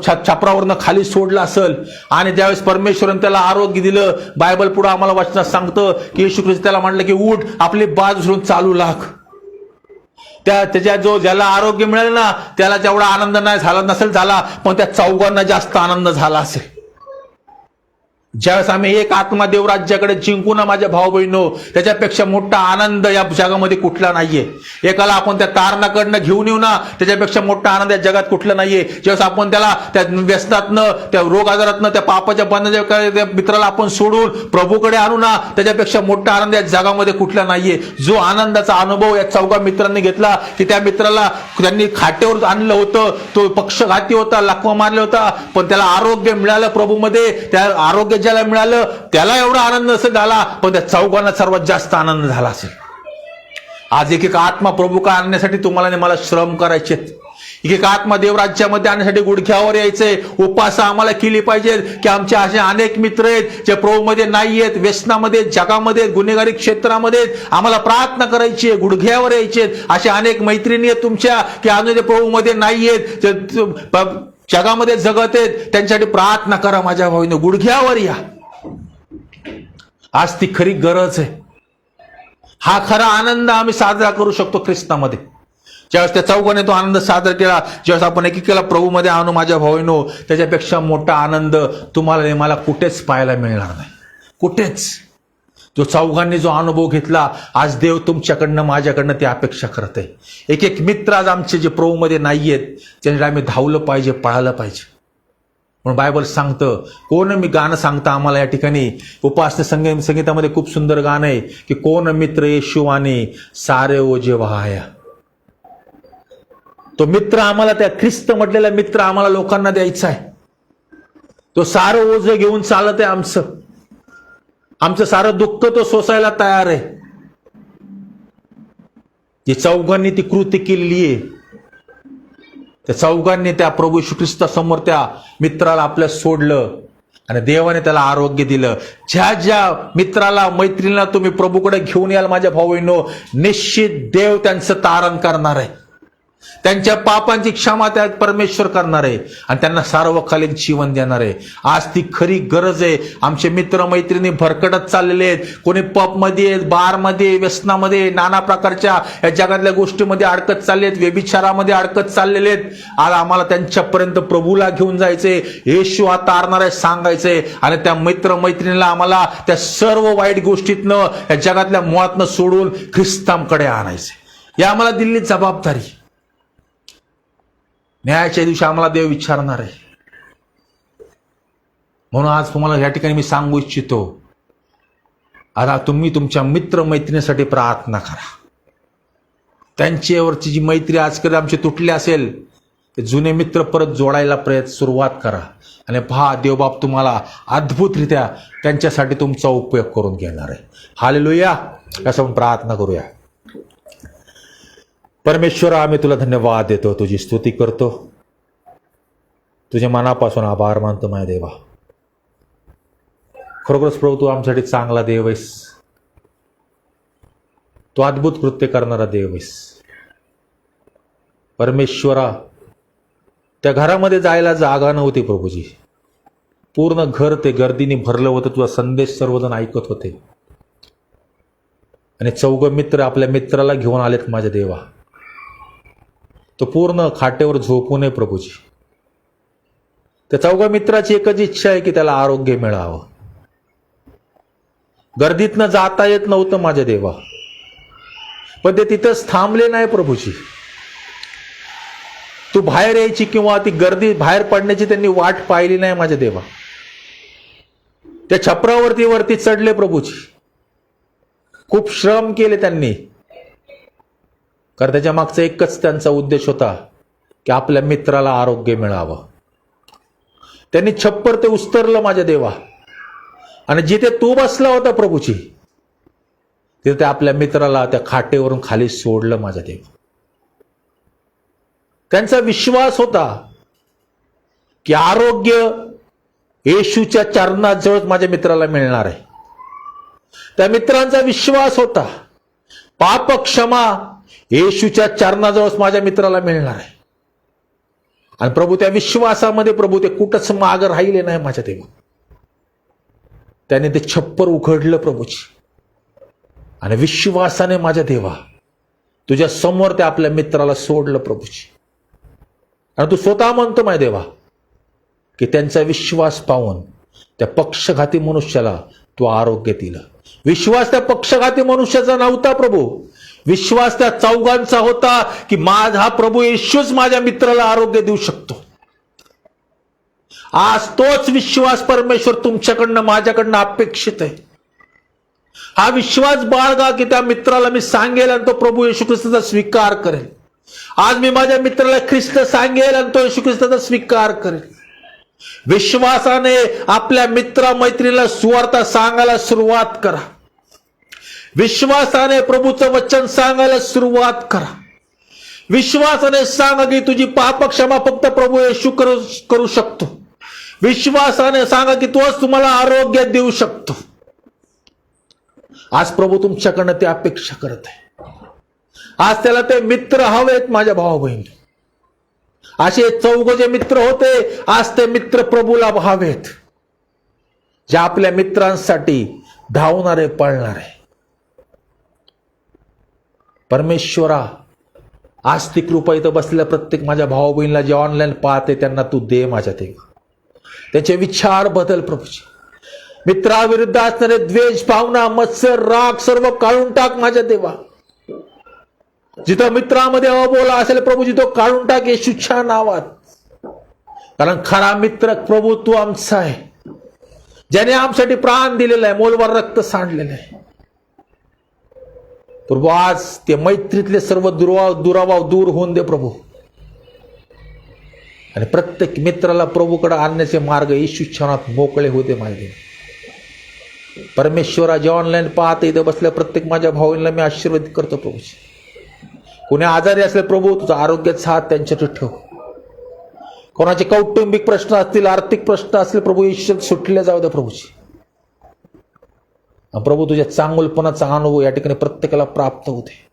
छापरावरनं खाली सोडलं असेल, आणि ज्यावेळेस परमेश्वराने त्याला आरोग्य दिलं, बायबल पुढे आम्हाला वाचनात सांगतं की येशू ख्रिस्त त्याला म्हटलं की उठ, आपली बाज उचलून चालू लाग. त्याच्या ज्याला आरोग्य मिळेल ना, त्याला जेवढा आनंद नाही झाला नसेल झाला, पण त्या चौघांना जास्त आनंद झाला असेल. ज्यावेळेस आम्ही एक आत्मा देवराज्याकडे जिंकू ना माझ्या भाऊ बहिणींनो, त्याच्यापेक्षा मोठा आनंद या जगामध्ये कुठला नाहीये. एकाला आपण त्या तारणाकडनं घेऊन येऊ ना, त्याच्यापेक्षा मोठा आनंद या जगात कुठला नाहीये. ज्यावेळेस आपण त्याला त्या व्यसनातनं, त्या रोग आजारातनं, त्या पापाच्या बंधनाच्या त्या मित्राला आपण सोडून प्रभूकडे आणू ना, त्याच्यापेक्षा मोठा आनंद या जगामध्ये कुठला नाहीये. जो आनंदाचा अनुभव या चौघा मित्रांनी घेतला, की त्या मित्राला त्यांनी खाटेवर आणलं होतं, तो पक्षघाती होता, लाखवा मारला होता, पण त्याला आरोग्य मिळालं प्रभूमध्ये. त्या आरोग्य ज्याला मिळालं त्याला एवढा आनंद नसेल झाला, पण त्या चौघांना सर्वात जास्त आनंद झाला असेल. आज एक आत्मा प्रभू का आणण्यासाठी तुम्हाला आणि मला श्रम करायचे. एक आत्मा देवराज्यामध्ये आणण्यासाठी गुडघ्यावर यायचंय. उपास आम्हाला केली पाहिजे की आमचे असे अनेक मित्र आहेत जे प्रभूमध्ये नाही आहेत, व्यसनामध्ये, जगामध्ये, गुन्हेगारी क्षेत्रामध्ये. आम्हाला प्रार्थना करायची आहे, गुडघ्यावर यायचे. अशा अनेक मैत्रिणी आहेत तुमच्या की अजून जे प्रभूमध्ये नाही आहेत, जगामध्ये जगत आहेत, त्यांच्यासाठी प्रार्थना करा माझ्या भाऊने. गुडघ्यावर या. आज ती खरी गरज आहे. हा खरा आनंद आम्ही साजरा करू शकतो ख्रिस्तामध्ये. ज्यावेळेस त्या चौघाने तो आनंद साजरा केला, ज्यावेळेस आपण एकेकाला प्रभूमध्ये आणू माझ्या भाऊनो, त्याच्यापेक्षा मोठा आनंद तुम्हाला मला कुठेच पाहायला मिळणार नाही, कुठेच. जो चौघांनी जो अनुभव घेतला, आज देव तुमच्याकडनं माझ्याकडनं ती अपेक्षा करते. एक एक मित्र आज आमचे जे प्रभूमध्ये नाहीयेत, त्यासाठी आम्ही धावलं पाहिजे, पळालं पाहिजे. म्हणून बायबल सांगतं, कोण मी गाणं सांगतं आम्हाला या ठिकाणी उपासना संगीतामध्ये खूप सुंदर गाणं आहे की कोण मित्र येशूवाने सारे ओझे वहाया. तो मित्र आम्हाला, त्या ख्रिस्त म्हटलेला मित्र आम्हाला लोकांना द्यायचा आहे. तो सारं ओझं घेऊन चालत आहे आमचं सारं दुःख तो सोसायला तयार आहे. जी चौघांनी ती कृती केलेली आहे, त्या चौघांनी त्या प्रभू येशू ख्रिस्तासमोर त्या मित्राला आपल्या सोडलं आणि देवाने त्याला आरोग्य दिलं. ज्या ज्या मित्राला मैत्रिणीला तुम्ही प्रभूकडे घेऊन याल माझ्या भाऊंनो, निश्चित देव त्यांचं तारण करणार आहे. त्यांच्या पापांची क्षमा त्या परमेश्वर करणार आहे आणि त्यांना सार्वकालिक जीवन देणार आहे. आज ती खरी गरज आहे. आमचे मित्र मैत्रिणी भरकटत चाललेले आहेत. कोणी पबमध्ये, बारमध्ये, व्यसनामध्ये, नाना प्रकारच्या या जगातल्या गोष्टीमध्ये अडकत चालले आहेत, व्यभिचारामध्ये अडकत चाललेले आहेत. आज आम्हाला त्यांच्यापर्यंत प्रभूला घेऊन जायचंय. येशू हा तारणार आहे सांगायचंय आणि त्या मित्र मैत्रिणीला आम्हाला त्या सर्व वाईट गोष्टीतनं, या जगातल्या मुळातनं सोडून ख्रिस्तांकडे आणायचंय. या आम्हाला दिलेली जबाबदारी. न्यायाच्या दिवशी आम्हाला देव विचारणार आहे. म्हणून आज तुम्हाला या ठिकाणी मी सांगू इच्छितो, आता तुम्ही तुमच्या मित्र मैत्रिणीसाठी प्रार्थना करा. त्यांच्यावरची जी मैत्री आज कधी आमची तुटली असेल, ते जुने मित्र परत जोडायला सुरुवात करा आणि पहा देवबाप तुम्हाला अद्भुतरित्या त्यांच्यासाठी तुमचा उपयोग करून घेणार आहे. हालेलुया. असं आपण प्रार्थना करूया. परमेश्वर, आम्ही तुला धन्यवाद देतो, तुझी स्तुती करतो, तुझ्या मनापासून आभार मानतो माझ्या देवा. खरोखरच प्रभू तू आमच्यासाठी चांगला देव आहेस. तू अद्भुत कृत्य करणारा देव आहेस. परमेश्वरा, त्या घरामध्ये जायला जागा नव्हती प्रभूजी. पूर्ण घर ते गर्दीने भरलं होतं. तुझा संदेश सर्वजण ऐकत होते आणि चौघ मित्र आपल्या मित्राला घेऊन आलेत माझ्या देवा. तो पूर्ण खाटेवर झोपू नये प्रभूजी. त्या चौघा मित्राची एकच इच्छा आहे की त्याला आरोग्य मिळावं. गर्दीतनं जाता येत नव्हतं माझ्या देवा, पण ते तिथंच थांबले नाही प्रभूजी. तू बाहेर यायची किंवा ती गर्दी बाहेर पडण्याची त्यांनी वाट पाहिली नाही माझ्या देवा. त्या छपरावरती चढले प्रभूजी. खूप श्रम केले त्यांनी, कारण त्याच्या मागचा एकच त्यांचा उद्देश होता की आपल्या मित्राला आरोग्य मिळावं. त्यांनी छप्पर ते उस्तरलं माझ्या देवा आणि जिथे तू बसला होता प्रभूजी, तिथे आपल्या मित्राला त्या खाटेवरून खाली सोडलं माझ्या देवा. त्यांचा विश्वास होता की आरोग्य येशूच्या चरणाजवळ माझ्या मित्राला मिळणार आहे. त्या मित्रांचा विश्वास होता पाप क्षमा येशूच्या चरणाजवळ माझ्या मित्राला मिळणार आहे. आणि प्रभू त्या विश्वासामध्ये प्रभू ते कुठंच मागं राहिले नाही माझ्या देवा. त्याने ते छप्पर उघडलं प्रभूची आणि विश्वासाने माझ्या देवा तुझ्या समोर त्या आपल्या मित्राला सोडलं प्रभूची. आणि तू स्वतः म्हणतो माझ्या देवा की त्यांचा विश्वास पाहून त्या पक्षघाती मनुष्याला तू आरोग्य दिलं. विश्वास त्या पक्षघाती मनुष्याचा नव्हता प्रभू, विश्वास त्या चौघांचा होता की माझा प्रभू येशूच माझ्या मित्राला आरोग्य देऊ शकतो. आज तोच विश्वास परमेश्वर तुमच्याकडनं माझ्याकडनं अपेक्षित आहे. हा विश्वास बाळगा की त्या मित्राला मी सांगेल आणि तो प्रभू येशू ख्रिस्ताचा स्वीकार करेल. आज मी माझ्या मित्राला ख्रिस्त सांगेल आणि तो येशू ख्रिस्ताचा स्वीकार करेल. विश्वासाने आपल्या मित्र मैत्रिणीला सुवार्ता सांगायला सुरुवात करा. विश्वासाने प्रभूचं वचन सांगायला सुरुवात करा. विश्वासाने सांगा की तुझी पाप क्षमा फक्त प्रभू येशू करू शकतो. विश्वासाने सांगा की तोच तुम्हाला आरोग्य देऊ शकतो. आज प्रभू तुमच्याकडनं ते अपेक्षा करत आहे. आज त्याला ते मित्र हवेत माझ्या भावा बहिणी. असे चौघ जे मित्र होते आज ते मित्र प्रभूला हवेत, जे आपल्या मित्रांसाठी धावणारे पळणारे. परमेश्वरा, आज ती कृपा इथं बसलेल्या प्रत्येक माझ्या भाऊ बहिणीला जे ऑनलाईन पाहते त्यांना तू दे माझ्या देवा. त्याचे विचार बदल प्रभूजी. मित्राविरुद्ध असणारे द्वेष, भावना, मत्सर, राग सर्व काढून टाक माझ्या देवा. जिथं मित्रामध्ये अबोला असेल प्रभूजी तो काढून टाक येशूच्या नावात. कारण खरा मित्र प्रभू तू आमचा आहे, ज्याने आमच्यासाठी प्राण दिलेला आहे, मोलवर रक्त सांडलेलं आहे. प्रभू आज ते मैत्रीतले सर्व दुराभाव दूर होऊन दे प्रभू. आणि प्रत्येक मित्राला प्रभूकडे आणण्याचे मार्ग येशूच्या नावात मोकळे होते माझे. परमेश्वरा, जे ऑनलाईन पाहते इथं बसल्या प्रत्येक माझ्या भाऊंना मी आशीर्वाद करतो प्रभूजी. कोणी आजारी असले प्रभू तुझा आरोग्याचा हात त्यांच्यावर ठेव. कोणाचे कौटुंबिक प्रश्न असतील, आर्थिक प्रश्न असतील प्रभू ईश्वर सुटले जाऊ द्या प्रभूची. प्रभू तुझ्या चांगुलपणाचा अनुभव या ठिकाणी प्रत्येकाला प्राप्त होते.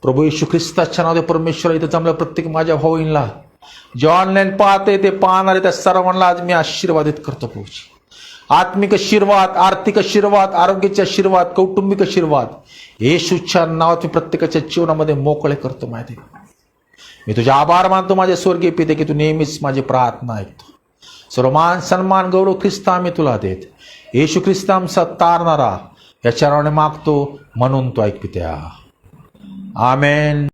प्रभू येशू ख्रिस्ताच्या नावाने परमेश्वर इथं जमल्या प्रत्येक माझ्या भाऊंना जे ऑनलाईन पाहते ते पाहणारे त्या सर्वांना आज मी आशीर्वादित करतो प्रभूची. आत्मिक आशीर्वाद, आर्थिक आशीर्वाद, आरोग्याचे आशीर्वाद, कौटुंबिक आशीर्वाद येशूच्या नावात मी प्रत्येकाच्या जीवनामध्ये मोकळे करतो. माहिती मी तुझे आभार मानतो माझे स्वर्गीय पिते की तू नेहमीच माझी प्रार्थना ऐकतो. सर्व मान सन्मान गौरव ख्रिस्ता मी तुला देत. येशू ख्रिस्तांचा तारणारा याच्या नावाने मागतो म्हणून तो ऐक पित्या. आमेन.